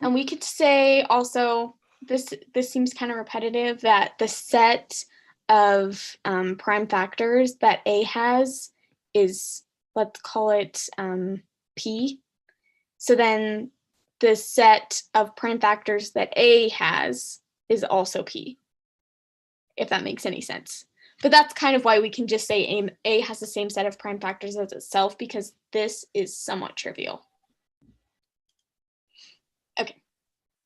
And we could say also, this seems kind of repetitive, that the set of prime factors that A has is, let's call it P. So then the set of prime factors that A has is also P, if that makes any sense. But that's kind of why we can just say A has the same set of prime factors as itself, because this is somewhat trivial. Okay,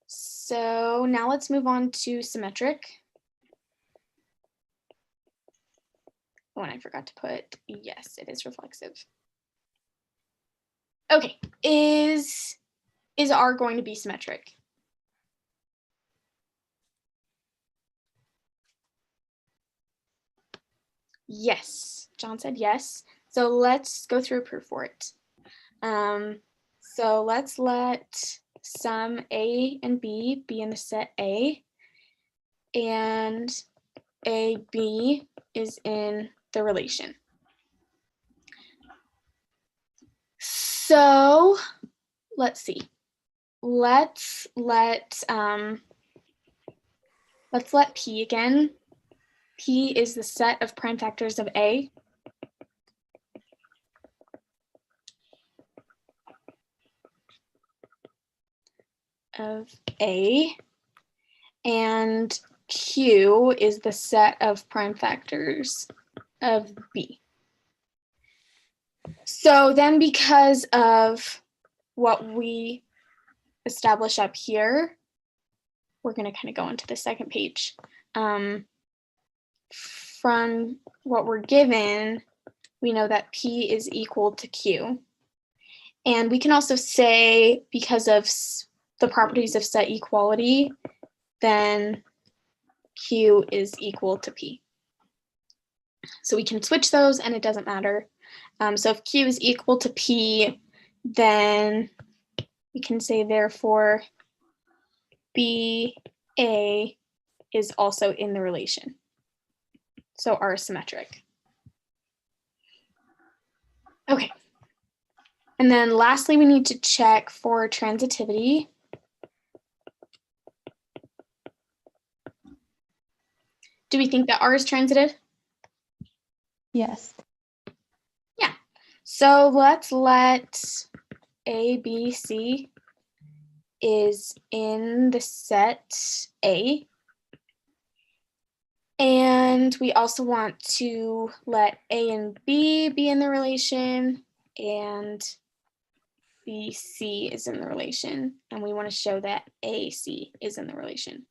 so now let's move on to symmetric. Oh, and I forgot to put, yes, it is reflexive. Okay, is R going to be symmetric? Yes, John said yes. So let's go through a proof for it. So let's let some A and B be in the set A, and AB is in the relation. So let's see. Let's let P again. P is the set of prime factors of A. And Q is the set of prime factors of B. So then, because of what we establish up here, we're going to kind of go into the second page. From what we're given, we know that P is equal to Q. And we can also say, because of the properties of set equality, then Q is equal to P. So we can switch those and it doesn't matter. So if Q is equal to P, then we can say therefore BA is also in the relation. So R is symmetric. Okay. And then lastly, we need to check for transitivity. Do we think that R is transitive? Yes. Yeah. So let's let A, B, C is in the set A. And we also want to let A and B be in the relation, and BC is in the relation. And we want to show that AC is in the relation.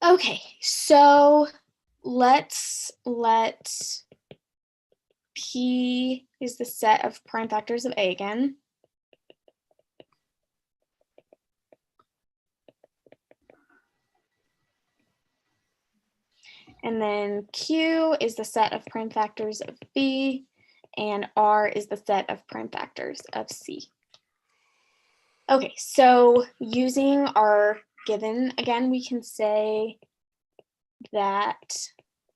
Okay, so let's let P is the set of prime factors of A again. And then Q is the set of prime factors of B, and R is the set of prime factors of C. Okay, so using our given, again, we can say that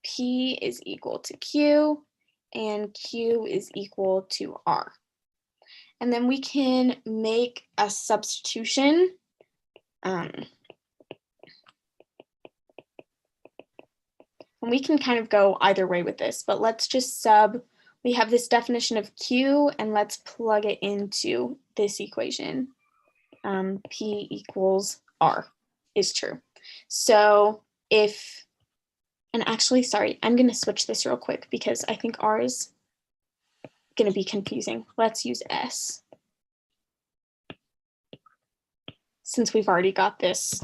P is equal to Q and Q is equal to R. And then we can make a substitution. And we can kind of go either way with this, but let's just we have this definition of Q and let's plug it into this equation. P equals R is true. So if, and actually, sorry, I'm going to switch this real quick because I think R is going to be confusing. Let's use S. Since we've already got this,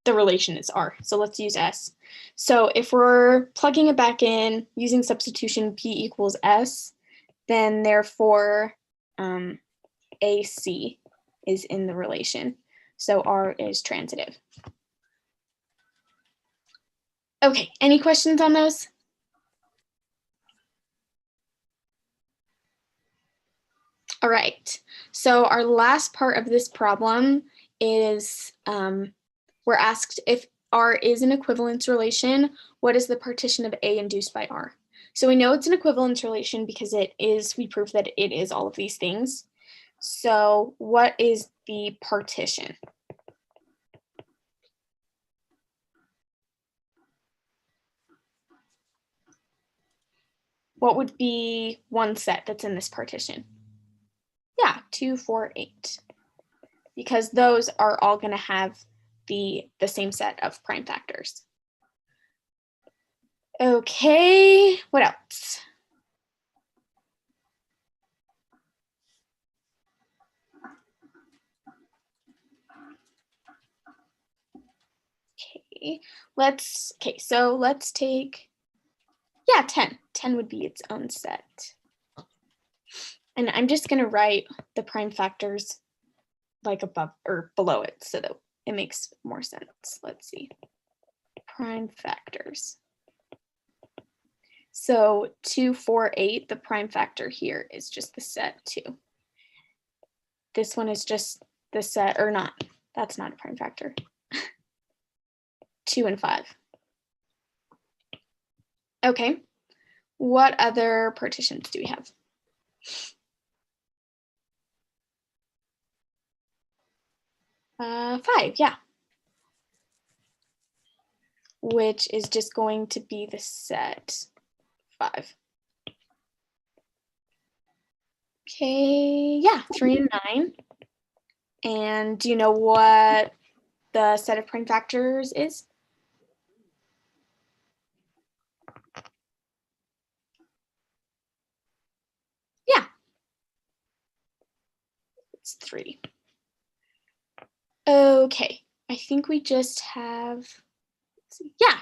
the relation is R. So let's use S. So if we're plugging it back in using substitution P equals S, then therefore AC is in the relation. So R is transitive. Okay, any questions on those? All right, so our last part of this problem is we're asked if R is an equivalence relation, what is the partition of A induced by R? So we know it's an equivalence relation because it is, we prove that it is all of these things. So what is the partition? What would be one set that's in this partition? Yeah, 2, 4, 8. Because those are all going to have the same set of prime factors. Okay, what else? Okay, so let's take, yeah, 10. 10 would be its own set. And I'm just going to write the prime factors like above or below it so that it makes more sense. Let's see. Prime factors. So 2, 4, 8, the prime factor here is just the set 2. This one is just the set, or not, that's not a prime factor. 2 and 5. Okay, what other partitions do we have? Five, yeah. Which is just going to be the set 5. Okay, yeah, 3 and 9. And do you know what the set of prime factors is? Yeah. It's 3. Okay, I think we just have, let's see, yeah,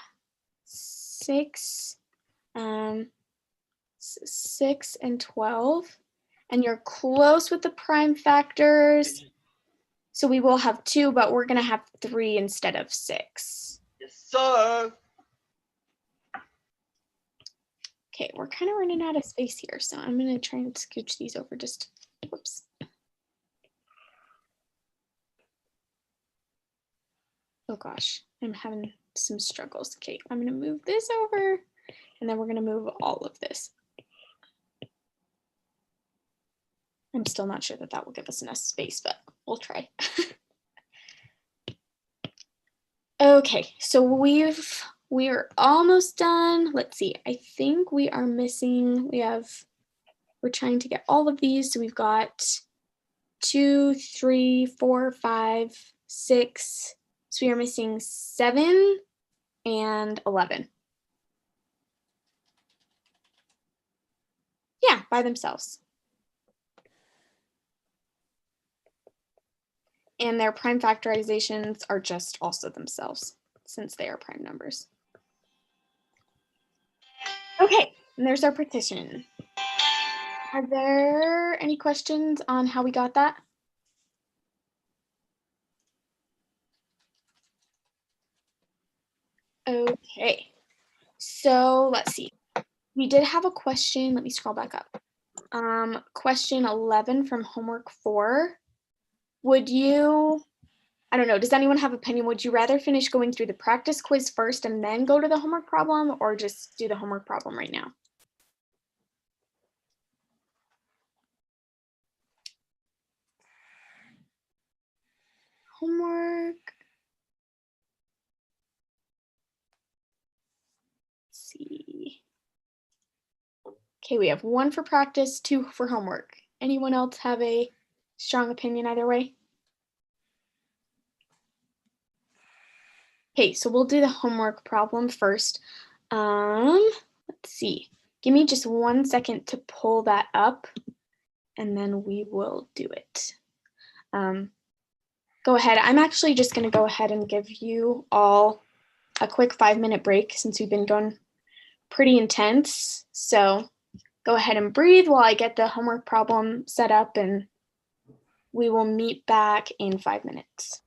6, 6 and 12. And you're close with the prime factors. So we will have 2, but we're going to have 3 instead of 6. Yes, sir. Okay, we're kind of running out of space here, so I'm going to try and scooch these over just, whoops. Oh gosh, I'm having some struggles. Okay, I'm going to move this over, and then we're going to move all of this. I'm still not sure that that will give us enough space, but we'll try. Okay, so we're almost done. Let's see, I think we are missing, we're trying to get all of these. So we've got 2, 3, 4, 5, 6. So we are missing 7 and 11. Yeah, by themselves. And their prime factorizations are just also themselves, since they are prime numbers. Okay, and there's our partition. Are there any questions on how we got that? Okay, so let's see. We did have a question. Let me scroll back up. Question 11 from homework 4. Would you, I don't know, does anyone have an opinion? Would you rather finish going through the practice quiz first and then go to the homework problem, or just do the homework problem right now? Homework. Let's see. Okay, we have 1 for practice, 2 for homework. Anyone else have a strong opinion either way? Okay, so we'll do the homework problem first. Let's see. Give me just 1 second to pull that up, and then we will do it. Go ahead. I'm actually just going to go ahead and give you all a quick 5-minute break since we've been going pretty intense. So go ahead and breathe while I get the homework problem set up, and we will meet back in 5 minutes.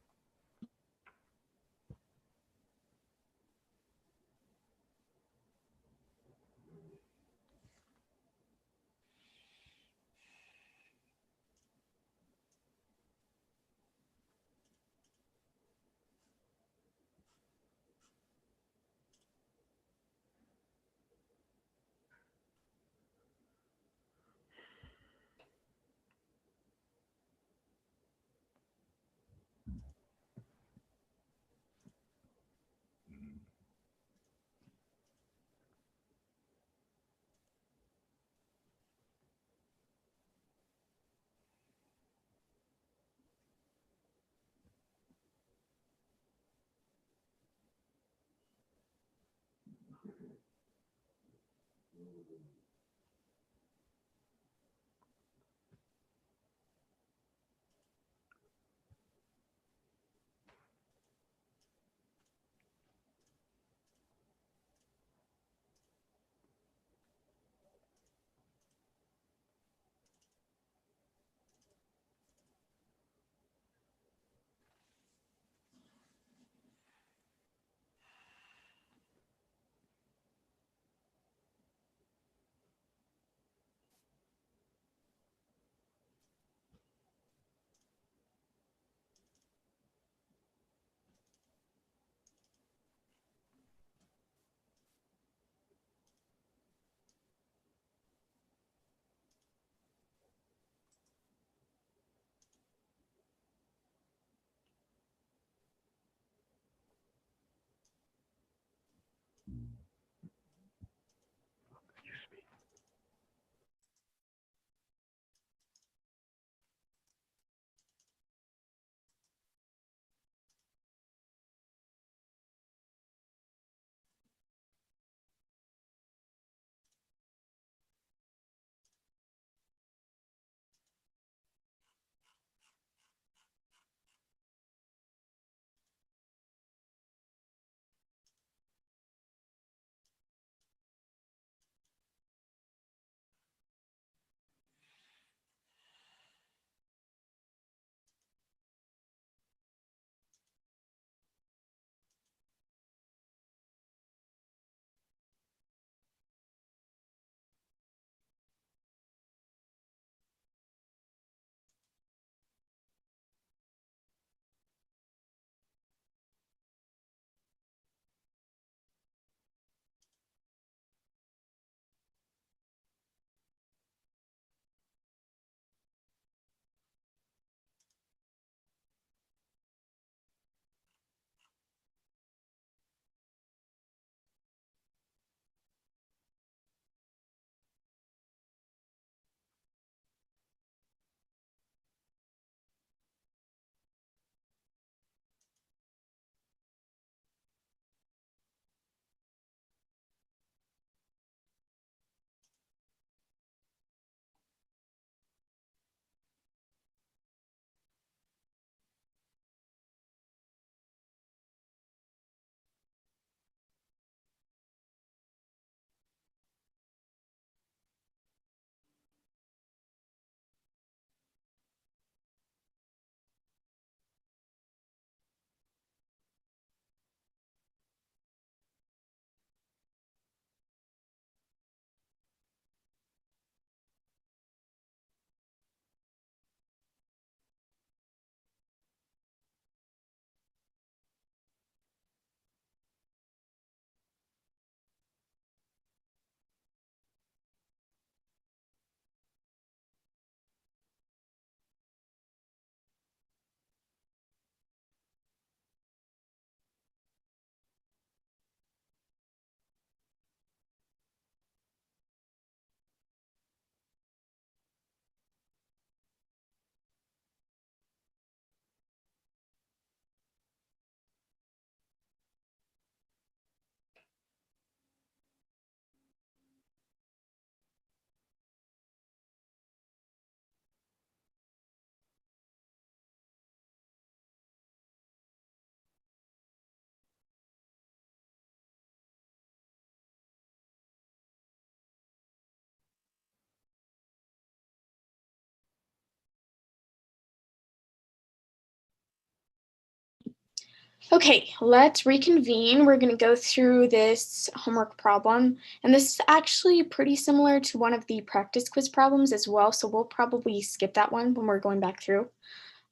Okay, let's reconvene. We're going to go through this homework problem, and this is actually pretty similar to one of the practice quiz problems as well, so we'll probably skip that one when we're going back through.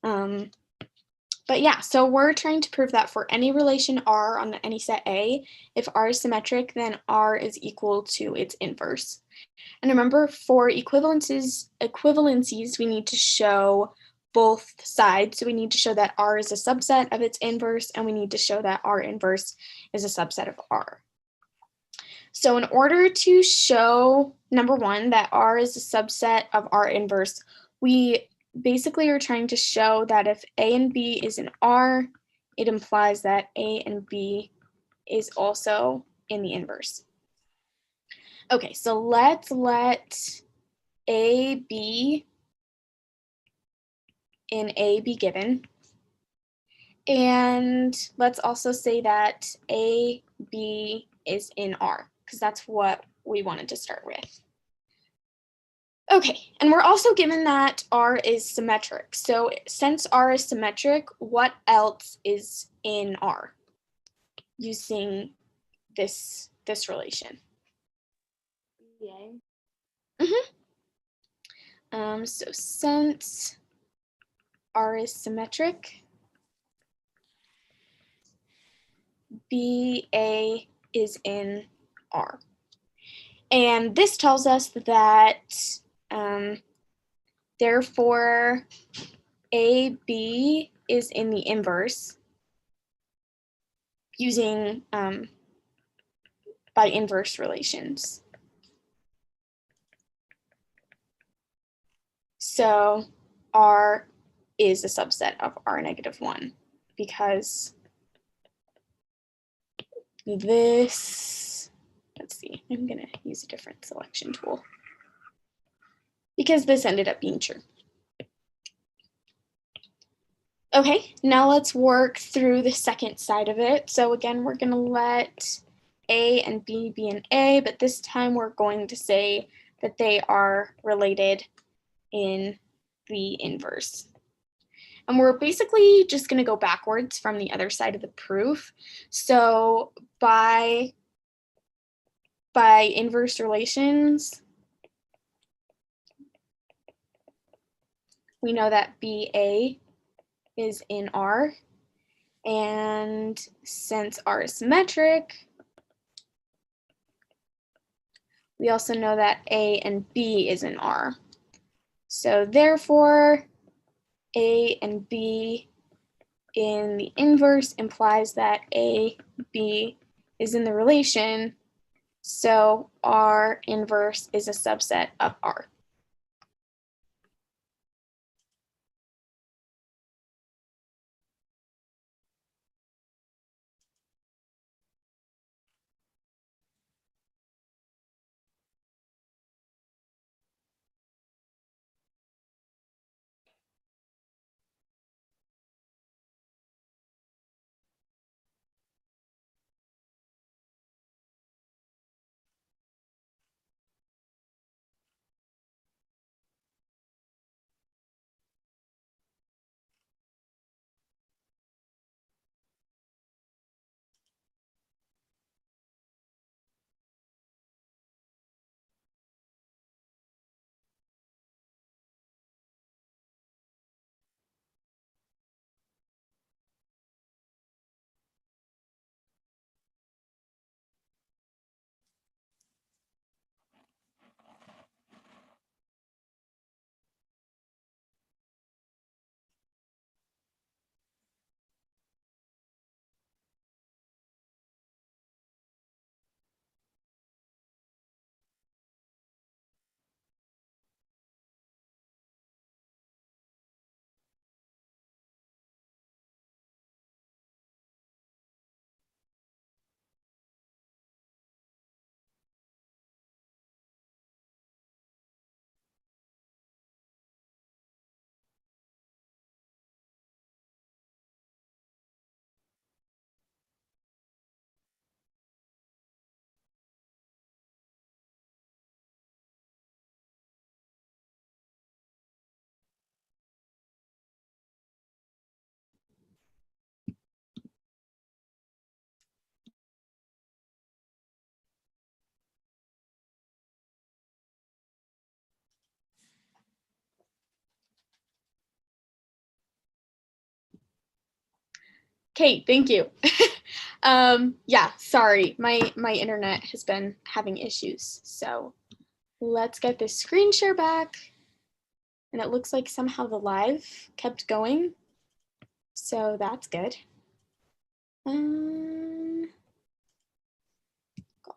But yeah, so we're trying to prove that for any relation R on any set A, if R is symmetric, then R is equal to its inverse. And remember, for equivalencies, we need to show both sides. So we need to show that R is a subset of its inverse, and we need to show that R inverse is a subset of R. So in order to show, number one, that R is a subset of R inverse, we basically are trying to show that if A and B is in R, it implies that A and B is also in the inverse. Okay, so let's let A, B in A be given. And let's also say that A, B is in R, because that's what we wanted to start with. Okay, and we're also given that R is symmetric. So since R is symmetric, what else is in R using this relation? Yeah. So since R is symmetric, BA is in R. And this tells us that therefore AB is in the inverse using by inverse relations. So R is a subset of R negative 1 because this, let's see, I'm going to use a different selection tool because this ended up being true. Okay, now let's work through the second side of it. So again, we're going to let A and B be in A, but this time we're going to say that they are related in the inverse. And we're basically just going to go backwards from the other side of the proof. So by inverse relations, we know that BA is in R. And since R is symmetric, we also know that A and B is in R. So therefore, A and B in the inverse implies that A, B is in the relation. So R inverse is a subset of R. Okay, thank you. Yeah, sorry, my internet has been having issues. So let's get this screen share back. And it looks like somehow the live kept going. So that's good.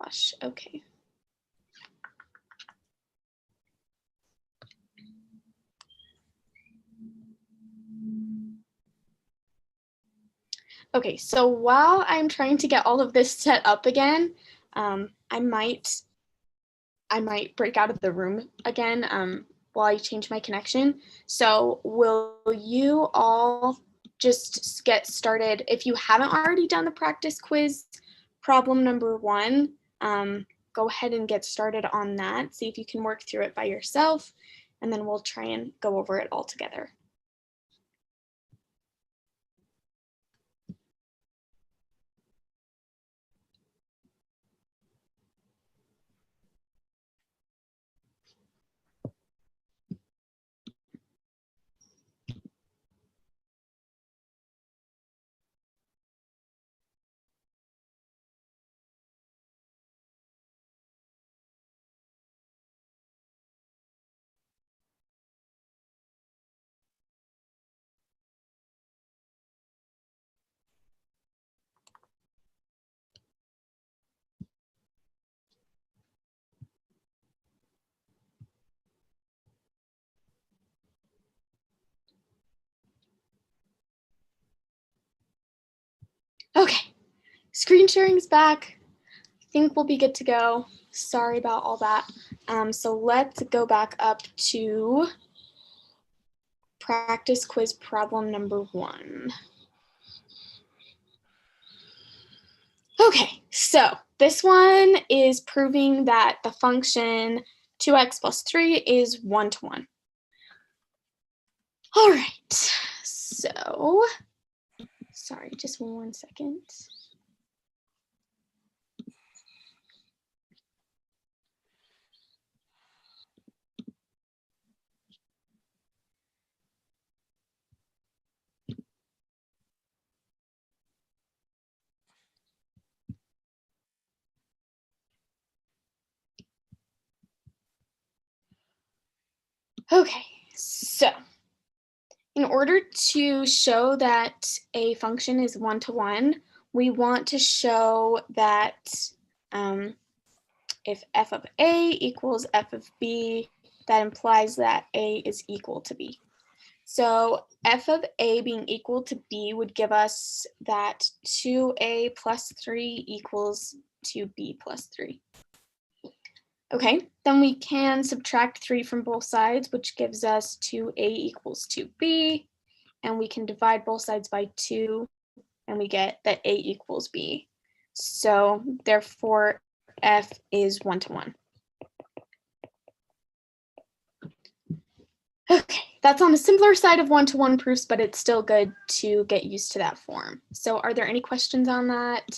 Gosh, okay. Okay, so while I'm trying to get all of this set up again, I might break out of the room again while I change my connection. So will you all just get started? If you haven't already done the practice quiz problem number 1, go ahead and get started on that. See if you can work through it by yourself, and then we'll try and go over it all together. Okay, screen sharing's back. I think we'll be good to go. Sorry about all that. So let's go back up to practice quiz problem number 1. Okay, so this one is proving that the function 2x plus 3 is 1-to-1. All right, so, sorry, just 1 second. Okay, so in order to show that a function is 1-to-1, we want to show that if f of a equals f of b, that implies that a is equal to b. So f of a being equal to b would give us that 2a plus 3 equals 2b plus 3. Okay, then we can subtract 3 from both sides, which gives us 2a equals 2b, and we can divide both sides by 2, and we get that a equals b. So therefore, f is 1-to-1. Okay, that's on the simpler side of 1-to-1 proofs, but it's still good to get used to that form. So are there any questions on that?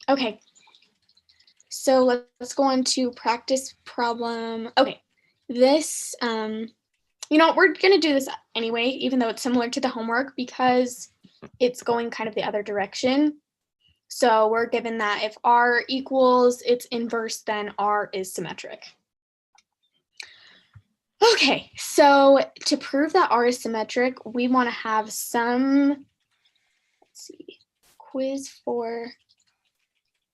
Okay, so let's go on to practice problem. Okay, this, you know, we're gonna do this anyway, even though it's similar to the homework, because it's going kind of the other direction. So we're given that if R equals its inverse, then R is symmetric. Okay, so to prove that R is symmetric, we want to have some, let's see, quiz 4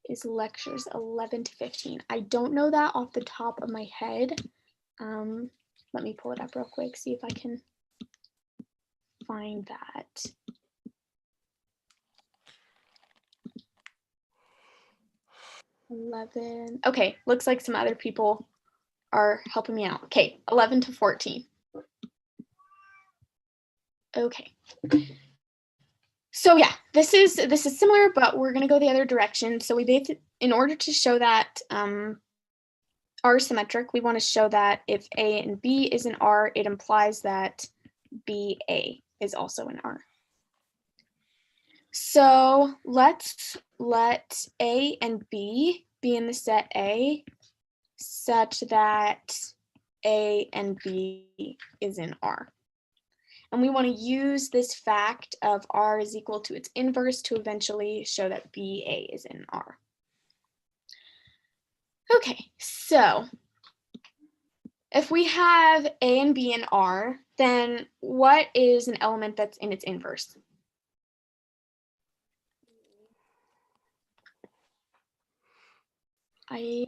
is lectures 11 to 15. I don't know that off the top of my head. Let me pull it up real quick, see if I can find that. Okay, looks like some other people are helping me out. Okay, 11 to 14. Okay. So yeah, this is similar, but we're gonna go the other direction. So we basically, in order to show that R is symmetric, we want to show that if A and B is in R, it implies that BA is also in R. So let's let A and B be in the set A such that A and B is in R. And we want to use this fact of R is equal to its inverse to eventually show that BA is in R. Okay, so if we have A and B in R, then what is an element that's in its inverse? I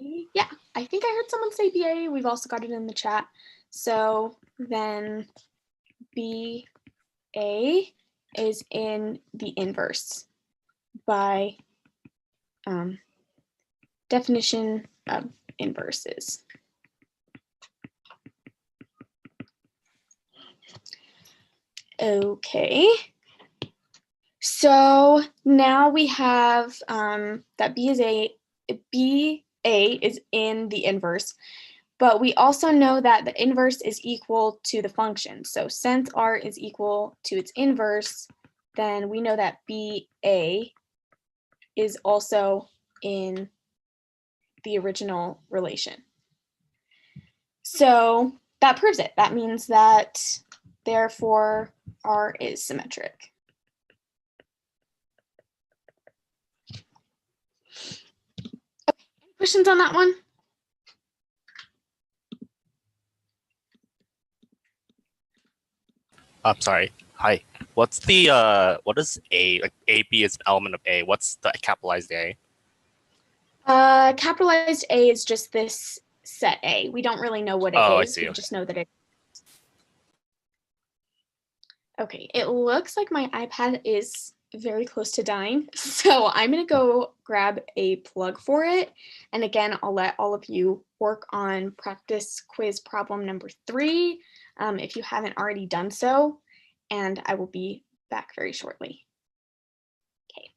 think I heard someone say BA. We've also got it in the chat. So then BA is in the inverse by definition of inverses. Okay. So now we have that BA is in the inverse, but we also know that the inverse is equal to the function. So since R is equal to its inverse, then we know that BA is also in the original relation. So that proves it. That means that therefore R is symmetric. Okay. Any questions on that one? I'm sorry. Hi. What's the what is A? Like AB is an element of A. What's the capitalized A? Capitalized A is just this set A. We don't really know what it is. I see. We just know that it. Okay, it looks like my iPad is very close to dying. So I'm gonna go grab a plug for it. And again, I'll let all of you work on practice quiz problem number 3 if you haven't already done so. And I will be back very shortly. Okay.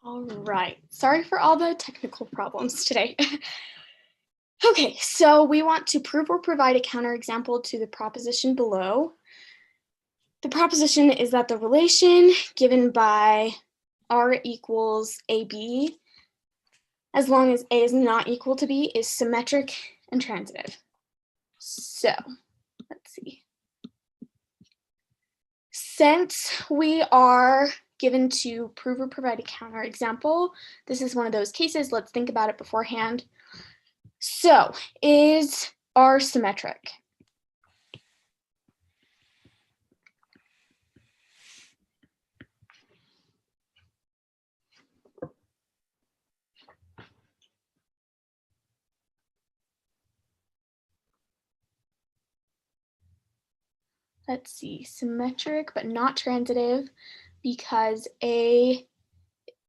All right, sorry for all the technical problems today. Okay, so we want to prove or provide a counterexample to the proposition below. The proposition is that the relation given by R equals AB, as long as A is not equal to B, is symmetric and transitive. So let's see. Since we are given to prove or provide a counterexample, this is one of those cases. Let's think about it beforehand. So is R symmetric? Let's see, symmetric but not transitive because A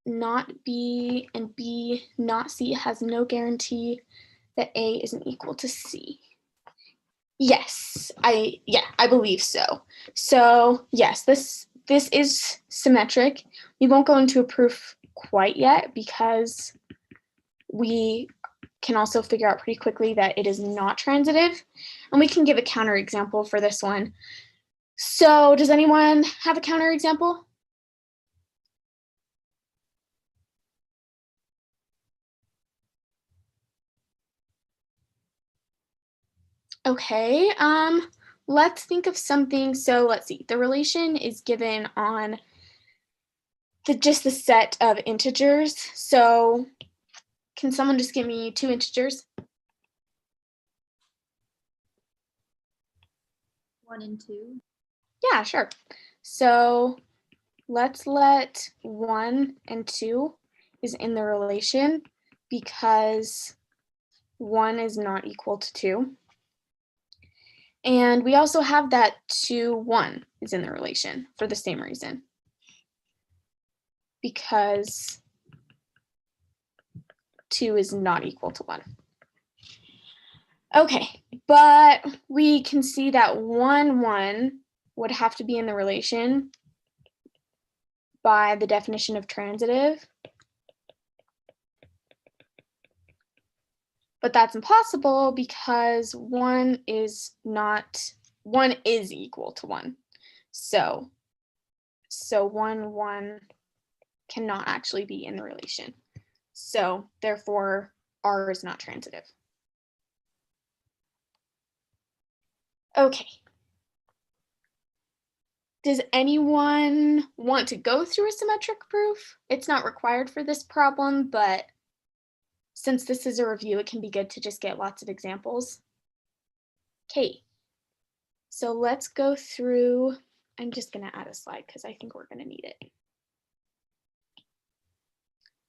not B and B not C has no guarantee that A isn't equal to C. Yes, I believe so. So yes, this is symmetric. We won't go into a proof quite yet because we can also figure out pretty quickly that it is not transitive. And we can give a counterexample for this one. So does anyone have a counterexample? Okay, let's think of something. So let's see. The relation is given on just the set of integers. So can someone just give me 2 integers? 1 and 2. Yeah, sure. So let's let 1 and 2 is in the relation because 1 is not equal to 2. And we also have that 2, 1 is in the relation for the same reason. Because 2 is not equal to 1. Okay, but we can see that 1, 1 would have to be in the relation by the definition of transitive. But that's impossible because 1 is equal to 1. So 1, 1 cannot actually be in the relation. So therefore, R is not transitive. Okay. Does anyone want to go through a symmetric proof? It's not required for this problem, but since this is a review, it can be good to just get lots of examples. Okay. So let's go through. I'm just going to add a slide because I think we're going to need it.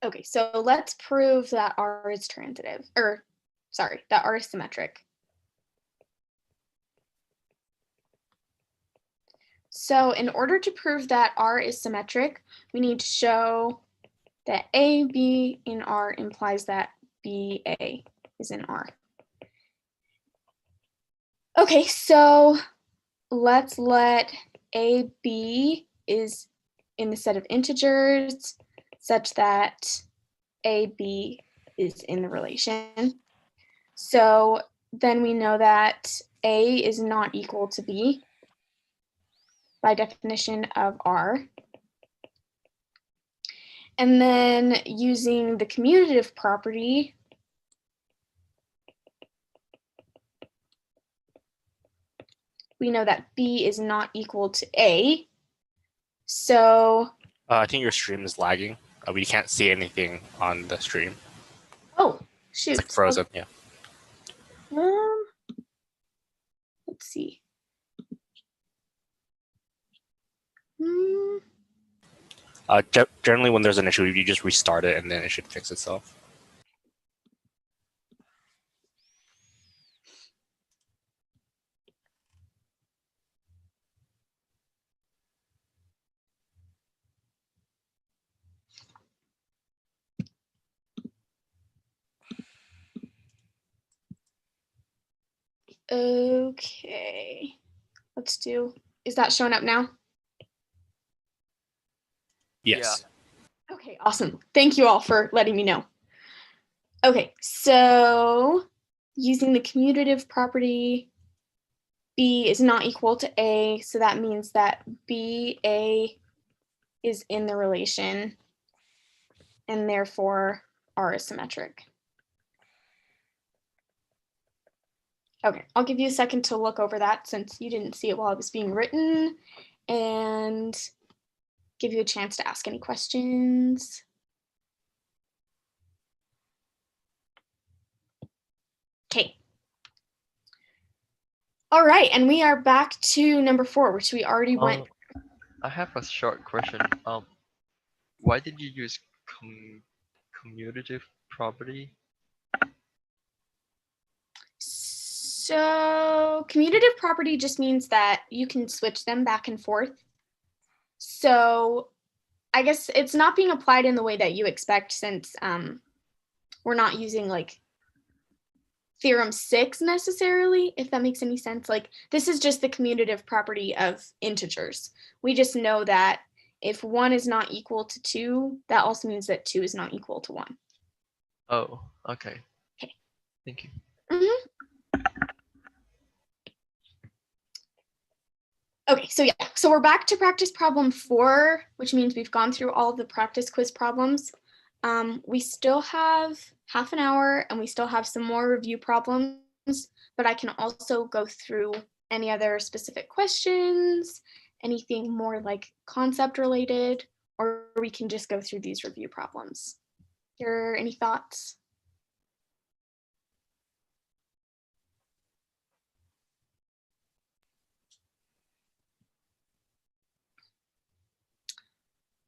Okay, so let's prove that R is transitive, that R is symmetric. So in order to prove that R is symmetric, we need to show that A, B in R implies that B, A is in R. Okay, so let's let A, B is in the set of integers such that A, B is in the relation. So then we know that A is not equal to B by definition of R. And then using the commutative property, we know that B is not equal to A. So I think your stream is lagging. We can't see anything on the stream. oh, shoot. It's like frozen. Yeah. Let's see. Generally, when there's an issue, you just restart it and then it should fix itself. Okay, let's do, is that showing up now? Yes. Okay, awesome. Thank you all for letting me know. Okay, so using the commutative property, B is not equal to A, so that means that BA is in the relation, and therefore R is symmetric. Okay, I'll give you a second to look over that since you didn't see it while it was being written, and give you a chance to ask any questions. Okay. All right, and we are back to number 4, which we already went. I have a short question. Why did you use commutative property? So commutative property just means that you can switch them back and forth. So I guess it's not being applied in the way that you expect since we're not using like theorem 6 necessarily, if that makes any sense. Like this is just the commutative property of integers. We just know that if 1 is not equal to 2, that also means that 2 is not equal to 1. Oh, okay. Okay. Thank you. Okay, so yeah, so we're back to practice problem 4, which means we've gone through all of the practice quiz problems. We still have half an hour and we still have some more review problems. but I can also go through any other specific questions, anything more like concept related, or we can just go through these review problems. Are any thoughts?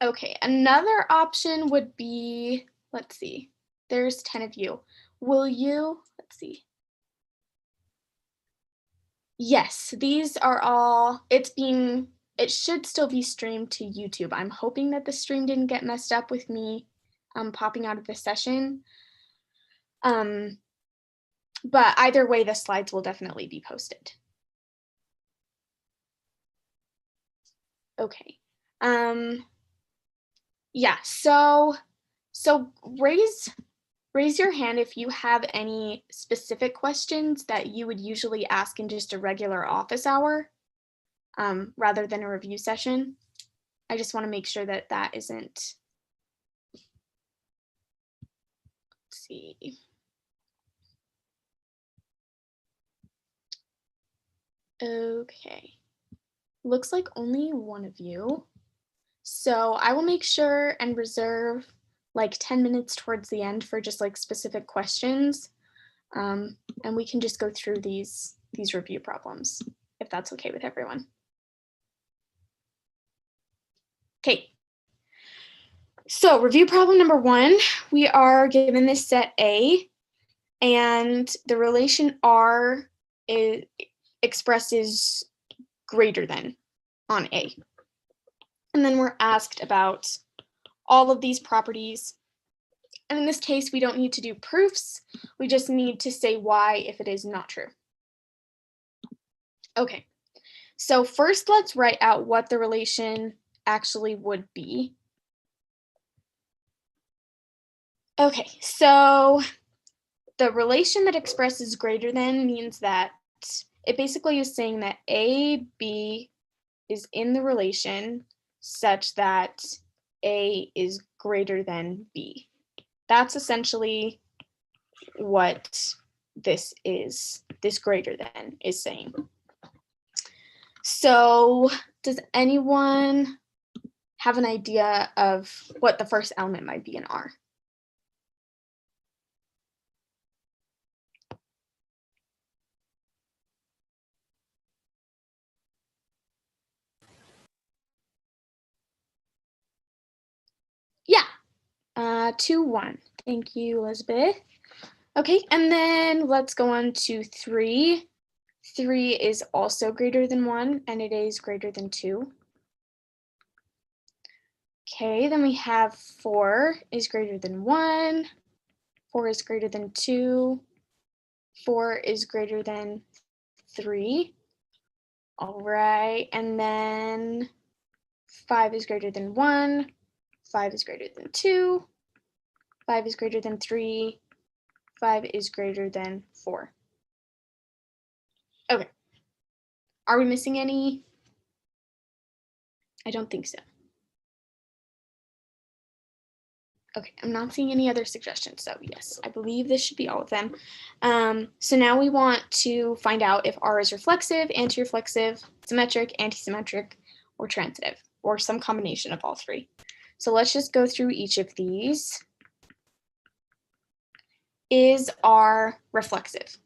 Okay, another option would be, let's see, there's 10 of you. Will you, let's see. Yes, these are all, it should still be streamed to YouTube. I'm hoping that the stream didn't get messed up with me popping out of the session. But either way, the slides will definitely be posted. Okay. Yeah, so raise your hand if you have any specific questions that you would usually ask in just a regular office hour rather than a review session. I just want to make sure that that isn't, let's see. Okay, looks like only one of you. So I will make sure and reserve like 10 minutes towards the end for just like specific questions. And we can just go through these review problems, if that's okay with everyone. Okay. So review problem number 1, we are given this set A, and the relation R expresses greater than on A. And then we're asked about all of these properties. And in this case, we don't need to do proofs. We just need to say why if it is not true. Okay, so first let's write out what the relation actually would be. Okay, so the relation that expresses greater than means that it basically is saying that A, B is in the relation such that A is greater than B. That's essentially what this is, this greater than is saying. So does anyone have an idea of what the first element might be in R? Yeah, 2, 1. Thank you, Elizabeth. Okay, and then let's go on to 3. 3 is also greater than 1, and it is greater than 2. Okay, then we have 4 is greater than 1. 4 is greater than 2. 4 is greater than 3. All right, and then 5 is greater than 1. 5 is greater than 2. 5 is greater than 3. 5 is greater than 4. Okay. Are we missing any? I don't think so. Okay, I'm not seeing any other suggestions, so yes, I believe this should be all of them. So now we want to find out if R is reflexive, antireflexive, symmetric, antisymmetric, or transitive, or some combination of all 3. So let's just go through each of these. Is R reflexive?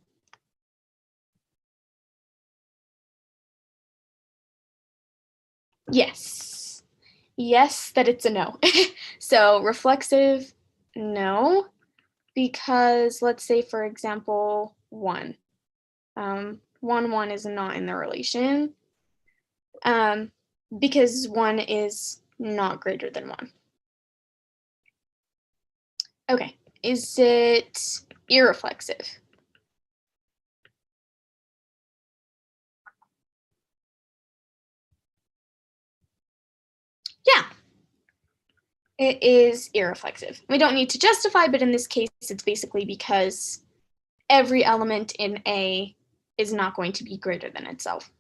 Yes. Yes, that it's a no. So reflexive, no, because let's say, for example, 1. 1, 1 is not in the relation because 1 is not greater than 1. Okay, is it irreflexive? Yeah, it is irreflexive. We don't need to justify, but in this case, it's basically because every element in A is not going to be greater than itself.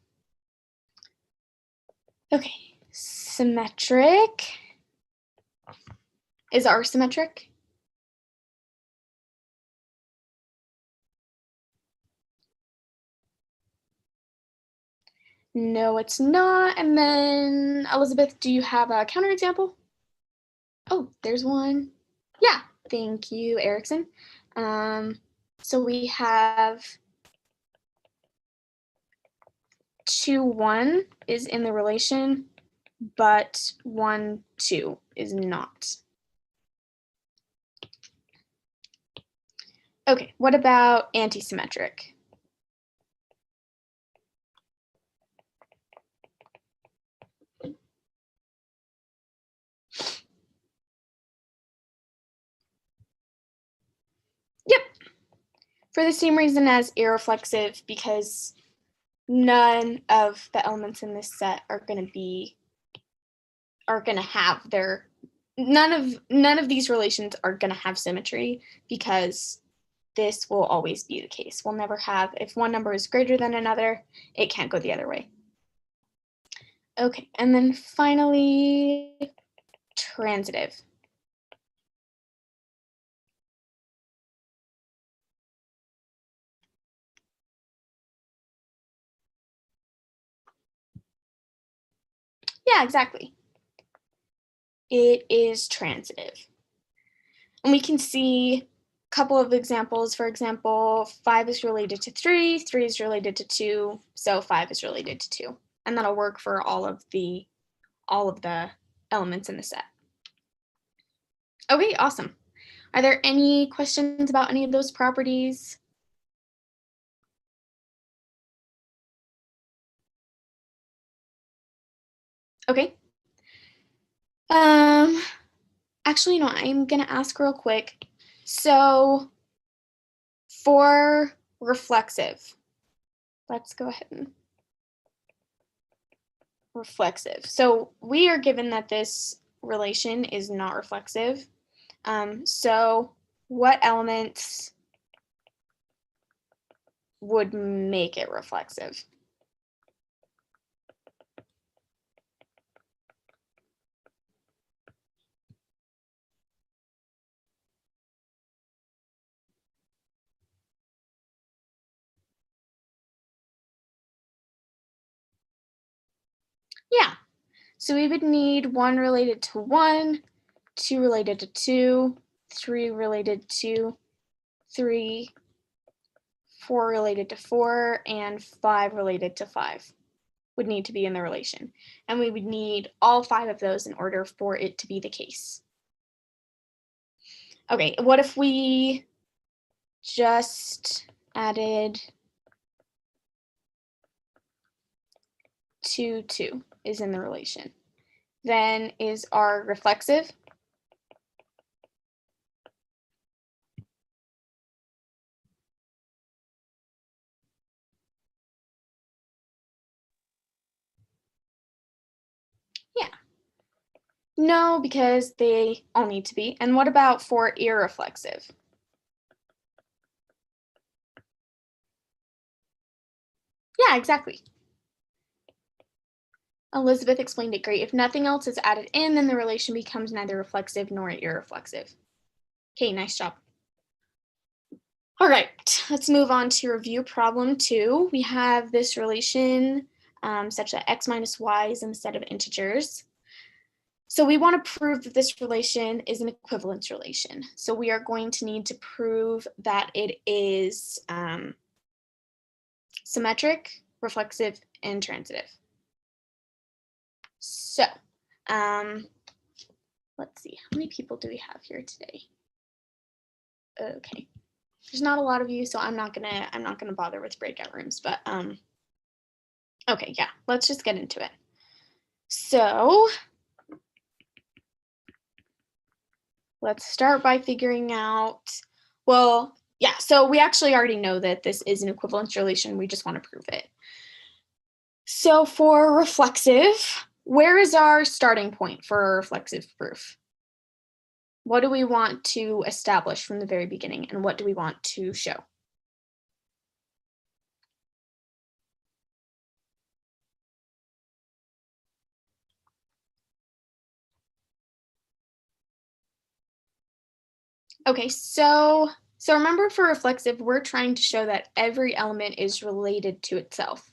Okay, symmetric. Is R symmetric? No, it's not. And then, Elizabeth, do you have a counterexample? Oh, there's one. Yeah, thank you, Erickson. So we have 2, 1 is in the relation, but 1, 2 is not. Okay, what about antisymmetric? Yep, for the same reason as irreflexive, because none of the elements in this set are going to have their none of these relations are going to have symmetry, because this will always be the case. We'll never have, if one number is greater than another, it can't go the other way. Okay, and then finally, transitive. Yeah, exactly. It is transitive. And we can see a couple of examples. For example, 5 is related to 3, 3 is related to 2, so 5 is related to 2. And that'll work for all of the elements in the set. Okay, awesome. Are there any questions about any of those properties? Okay. Actually, no, I'm gonna ask real quick. So for reflexive, let's go ahead and reflexive. So we are given that this relation is not reflexive. So what elements would make it reflexive? Yeah, so we would need 1 related to 1, 2 related to 2, 3 related to 3, 4 related to 4, and 5 related to 5 would need to be in the relation. And we would need all 5 of those in order for it to be the case. Okay, what if we just added 2, 2 is in the relation? Then is R reflexive? Yeah. No, because they all need to be. And what about for irreflexive? Yeah, exactly. Elizabeth explained it great. If nothing else is added in, then the relation becomes neither reflexive nor irreflexive. Okay, nice job. All right, let's move on to review problem 2. We have this relation such that x minus y is in the set of integers. So we want to prove that this relation is an equivalence relation. So we are going to need to prove that it is symmetric, reflexive, and transitive. So let's see, how many people do we have here today? Okay, there's not a lot of you, so I'm not gonna bother with breakout rooms, but okay, yeah, let's just get into it. So let's start by figuring out, well, yeah, so we actually already know that this is an equivalence relation. We just want to prove it. So for reflexive, where is our starting point for a reflexive proof? What do we want to establish from the very beginning, and what do we want to show? Okay, so remember, for reflexive, we're trying to show that every element is related to itself.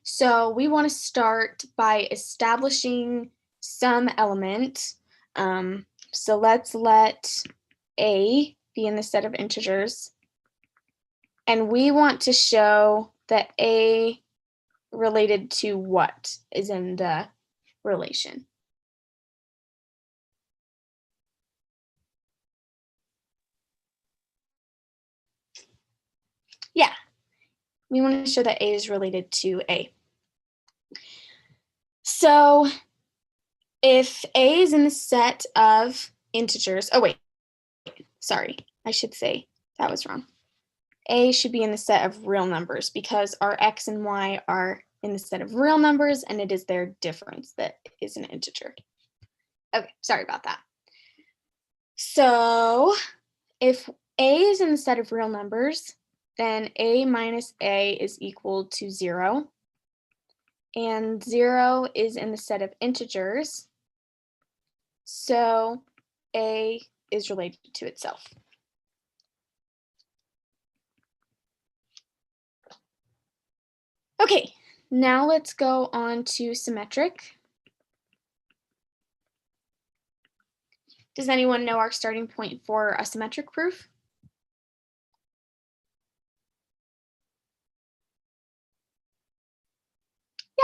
So we want to start by establishing some element. So let's let A be in the set of integers. And we want to show that A related to what is in the relation. Yeah, we want to show that A is related to A. So if A is in the set of integers, oh wait, sorry, I should say that was wrong. A should be in the set of real numbers because our X and Y are in the set of real numbers and it is their difference that is an integer. Okay, sorry about that. So if A is in the set of real numbers, then A minus A is equal to 0. And 0 is in the set of integers. So A is related to itself. Okay, now let's go on to symmetric. Does anyone know our starting point for a symmetric proof?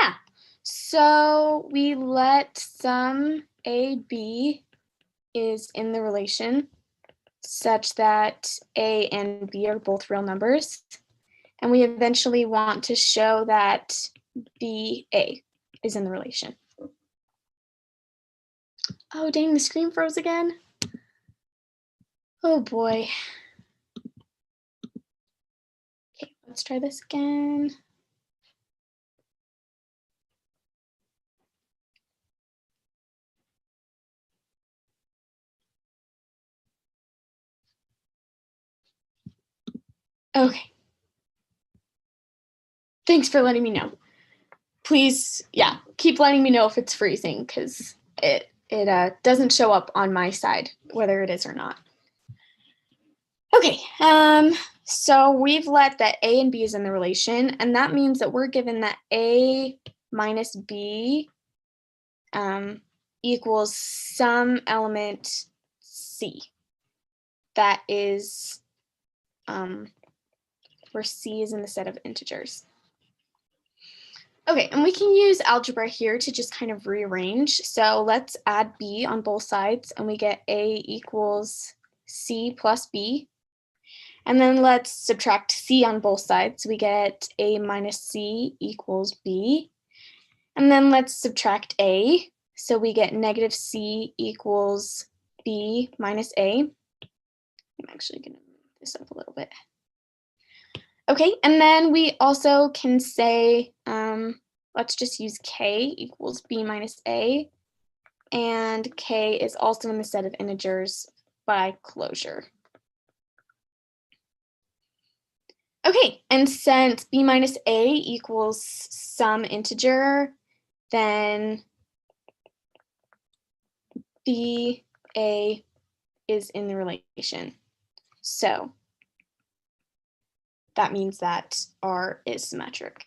Yeah, so we let sum AB is in the relation such that A and B are both real numbers. And we eventually want to show that BA is in the relation. Oh, dang, the screen froze again. Oh boy. Okay, let's try this again. Okay. Thanks for letting me know. Please, yeah, keep letting me know if it's freezing because it doesn't show up on my side, whether it is or not. Okay, so we've let that A and B is in the relation, and that means that we're given that A minus B equals some element C. That is where C is in the set of integers. Okay, and we can use algebra here to just kind of rearrange. So let's add B on both sides, and we get A equals C plus B. And then let's subtract C on both sides. We get A minus C equals B. And then let's subtract A. So we get negative C equals B minus A. I'm actually going to move this up a little bit. Okay, and then we also can say, let's just use K equals B minus A. And K is also in the set of integers by closure. Okay, and since B minus A equals some integer, then BA is in the relation. So that means that R is symmetric.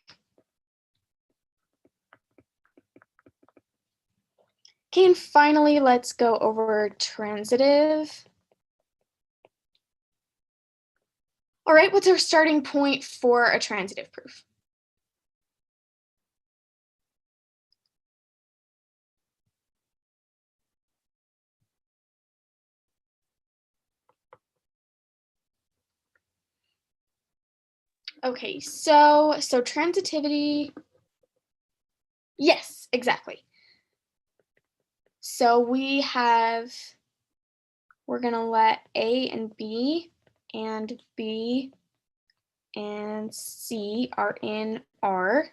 Okay, and finally, let's go over transitive. All right, what's our starting point for a transitive proof? Okay, so transitivity, yes, exactly. So we're gonna let A and B and B and C are in R,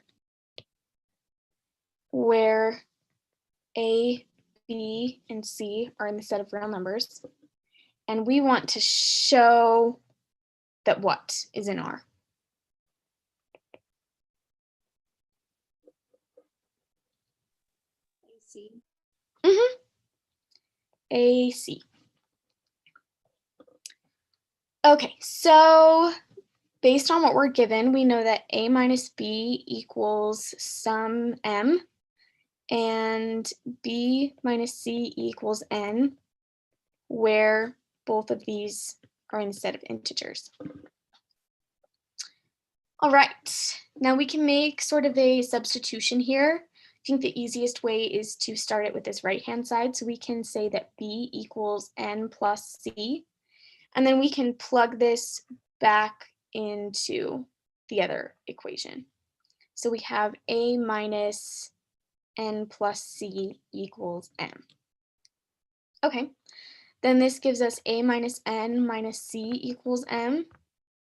where A, B, and C are in the set of real numbers. And we want to show that what is in R? AC. AC. Okay, so based on what we're given, we know that a minus b equals sum m, and b minus c equals n, where both of these are instead of integers. All right, now we can make sort of a substitution here. I think the easiest way is to start it with this right-hand side. So we can say that b equals n plus c, and then we can plug this back into the other equation. So we have a minus n plus c equals m. Okay, then this gives us a minus n minus c equals m.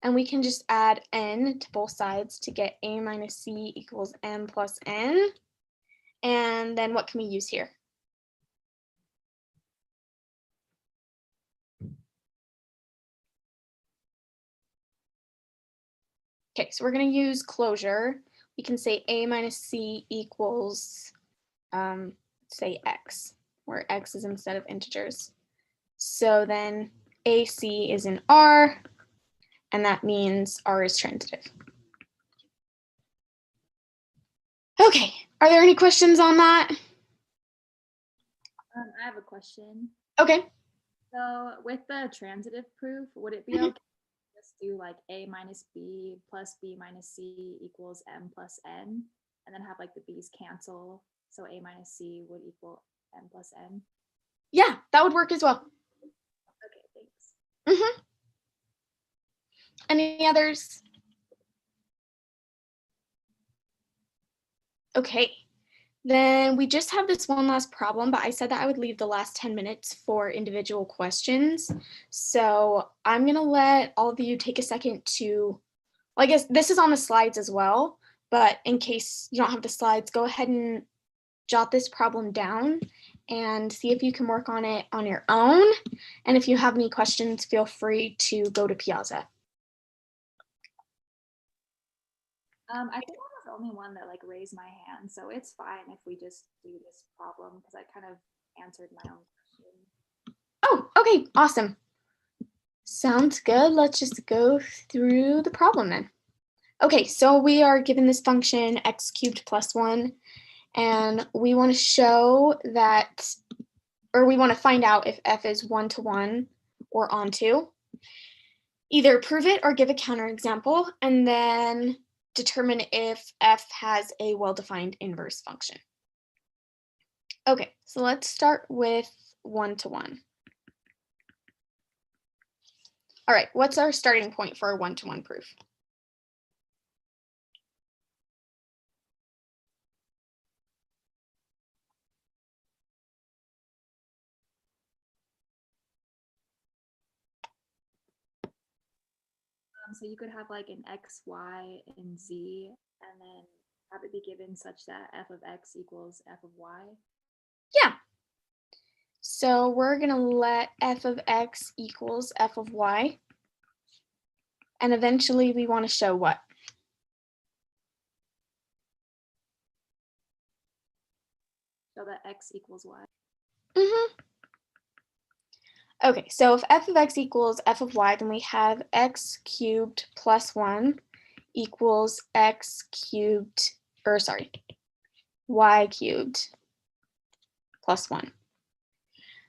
And we can just add n to both sides to get a minus c equals m plus n. And then what can we use here? Okay, so we're going to use closure. We can say a minus c equals, say, x, where x is instead of integers. So then ac is in R, and that means R is transitive. Okay, are there any questions on that? I have a question. Okay. So with the transitive proof, would it be okay to just do like a minus b plus b minus c equals m plus n, and then have like the b's cancel, so a minus c would equal m plus n? Yeah, that would work as well. Okay, thanks. Any others? Okay, then we just have this one last problem, but I said that I would leave the last 10 minutes for individual questions. So I'm gonna let all of you take a second to, well, I guess this is on the slides as well, but in case you don't have the slides, go ahead and jot this problem down and see if you can work on it on your own. And if you have any questions, feel free to go to Piazza. I think I was the only one that like raised my hand, so it's fine if we just do this problem because I kind of answered my own question. Oh, okay, awesome. Sounds good. Let's just go through the problem then. Okay, so we are given this function x cubed plus 1, and we want to show that, or we want to find out if f is 1-to-1 or onto. Either prove it or give a counterexample, and then determine if f has a well-defined inverse function. Okay, so let's start with 1-to-1. All right, what's our starting point for a 1-to-1 proof? So you could have like an x, y, and z, and then have it be given such that f of x equals f of y. Yeah. So we're going to let f of x equals f of y. And eventually we want to show what? So that x equals y. Okay, so if f of x equals f of y, then we have x cubed plus 1 equals x cubed, or sorry, y cubed plus 1.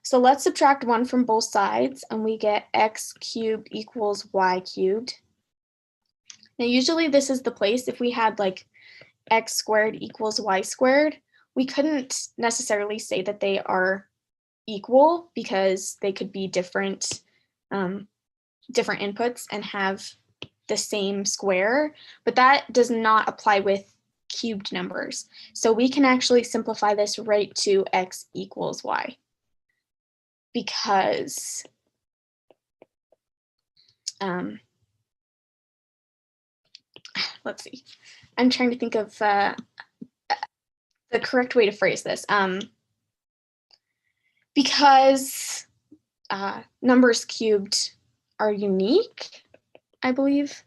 So let's subtract 1 from both sides, and we get x cubed equals y cubed. Now, usually this is the place if we had like x squared equals y squared, we couldn't necessarily say that they are equal because they could be different inputs and have the same square, but that does not apply with cubed numbers. So we can actually simplify this right to x equals y, because let's see, I'm trying to think of the correct way to phrase this. Because numbers cubed are unique, I believe,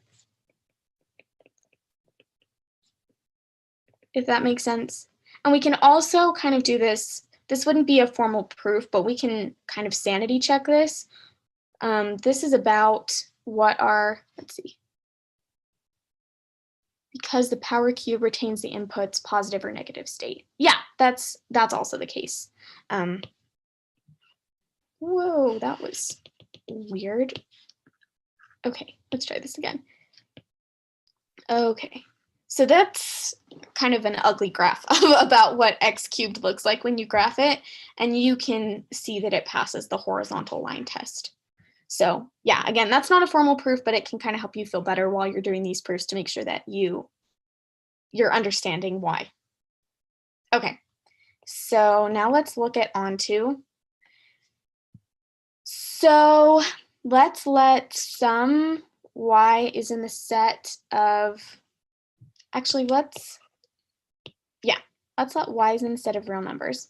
if that makes sense. And we can also kind of do this. This wouldn't be a formal proof, but we can kind of sanity check this. This is about what our, let's see, because the power cube retains the input's positive or negative state. Yeah, that's also the case. Whoa, that was weird. Okay, let's try this again. Okay, so that's kind of an ugly graph about what x cubed looks like when you graph it, and you can see that it passes the horizontal line test. So yeah, again, that's not a formal proof, but it can kind of help you feel better while you're doing these proofs to make sure that you're understanding why. Okay, so now let's look at onto. So let's let some y is in the set of, actually let's let y is in the set of real numbers.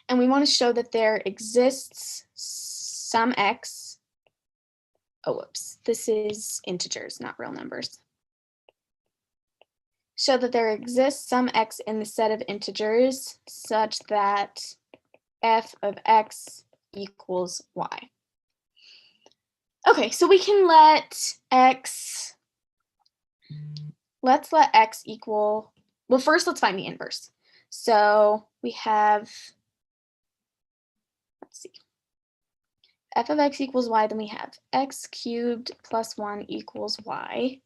And we want to show that there exists some x. Oh, whoops, this is integers, not real numbers. Show that there exists some x in the set of integers such that f of x equals y. Okay, so we can let x, let's let x equal, well, first let's find the inverse. So we have, let's see, f of x equals y, then we have x cubed plus 1 equals y.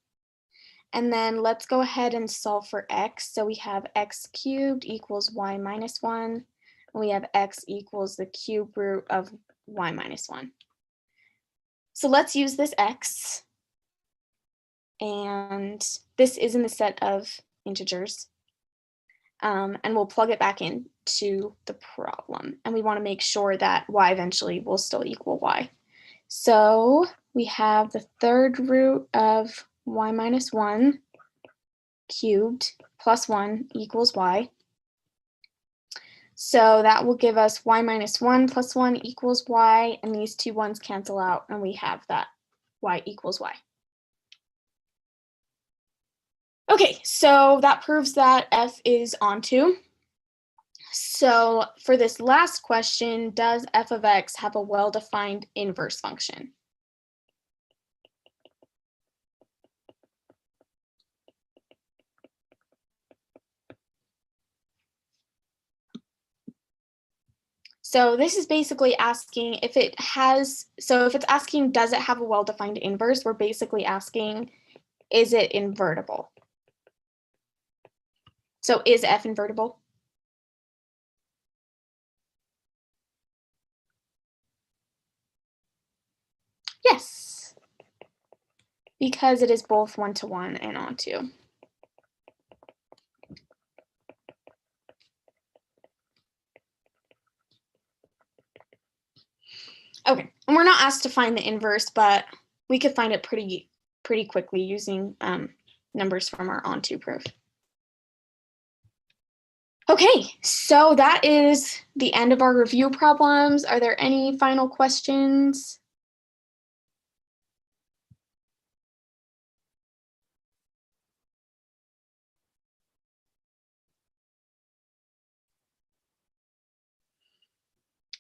And then let's go ahead and solve for x. So we have x cubed equals y minus 1. And we have x equals the cube root of y minus 1. So let's use this x. And this is in the set of integers. And we'll plug it back into the problem. And we want to make sure that y eventually will still equal y. So we have the third root of y minus 1 cubed plus 1 equals y. So that will give us y minus 1 plus 1 equals y, and these two ones cancel out, and we have that y equals y. Okay, so that proves that f is onto. So for this last question, does f of x have a well-defined inverse function? So this is basically asking if it has, so if it's asking, does it have a well-defined inverse? We're basically asking, is it invertible? So is f invertible? Yes, because it is both one-to-one and onto. Okay, and we're not asked to find the inverse, but we could find it pretty quickly using numbers from our onto proof. Okay, so that is the end of our review problems. Are there any final questions?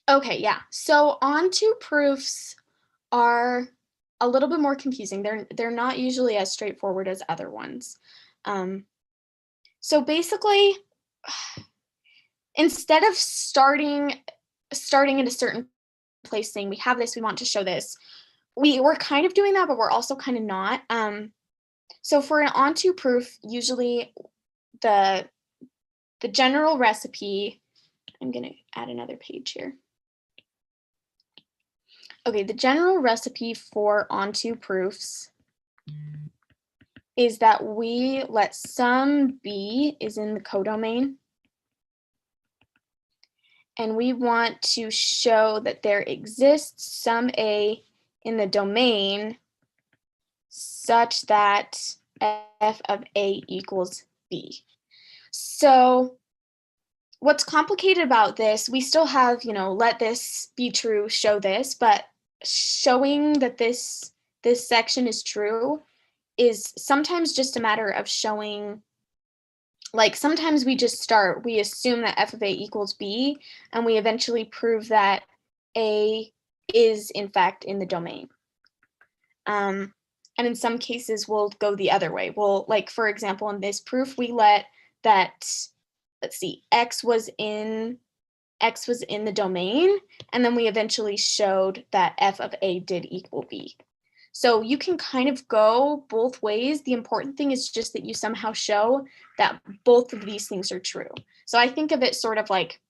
Okay, yeah. So onto proofs are a little bit more confusing. They're not usually as straightforward as other ones. So basically, instead of starting at a certain place saying we have this, we want to show this, we're kind of doing that, but we're also kind of not. So for an onto proof, usually the general recipe, I'm going to add another page here. Okay, the general recipe for onto proofs is that we let some b is in the codomain, and we want to show that there exists some a in the domain such that f of a equals b. So what's complicated about this, we still have, let this be true, show this, but showing that this section is true is sometimes just a matter of showing, like sometimes we assume that f of a equals b, and we eventually prove that a is in fact in the domain. And in some cases, we'll go the other way. We'll, like, for example, in this proof, we let that, let's see, x was in the domain, and then we eventually showed that f of a did equal b. So you can kind of go both ways. The important thing is just that you somehow show that both of these things are true. So I think of it sort of like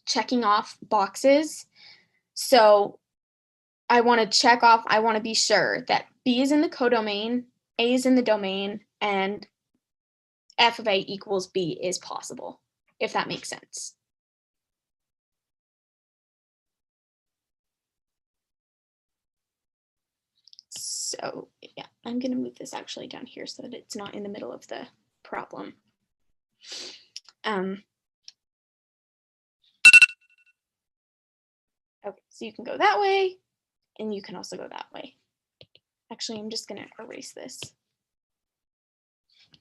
checking off boxes. So I want to check off, I want to be sure that B is in the codomain, A is in the domain, and f of A equals B is possible, if that makes sense. So yeah, I'm going to move this actually down here so that it's not in the middle of the problem. Okay, so you can go that way, and you can also go that way. Actually, I'm just going to erase this.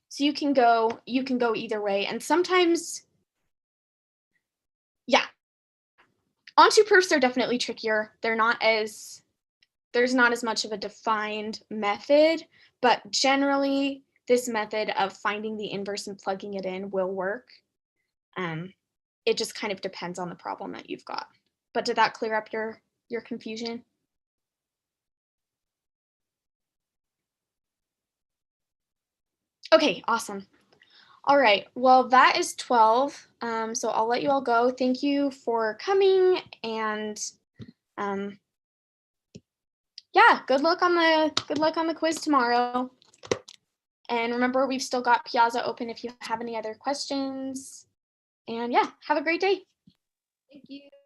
So you can go either way, and sometimes, yeah, onto proofs are definitely trickier. There's not as much of a defined method, but generally this method of finding the inverse and plugging it in will work. It just kind of depends on the problem that you've got. But did that clear up your confusion? Okay, awesome. All right, well, that is 12. So I'll let you all go. Thank you for coming, and yeah, good luck on the quiz tomorrow. And remember, we've still got Piazza open if you have any other questions. And yeah, have a great day. Thank you.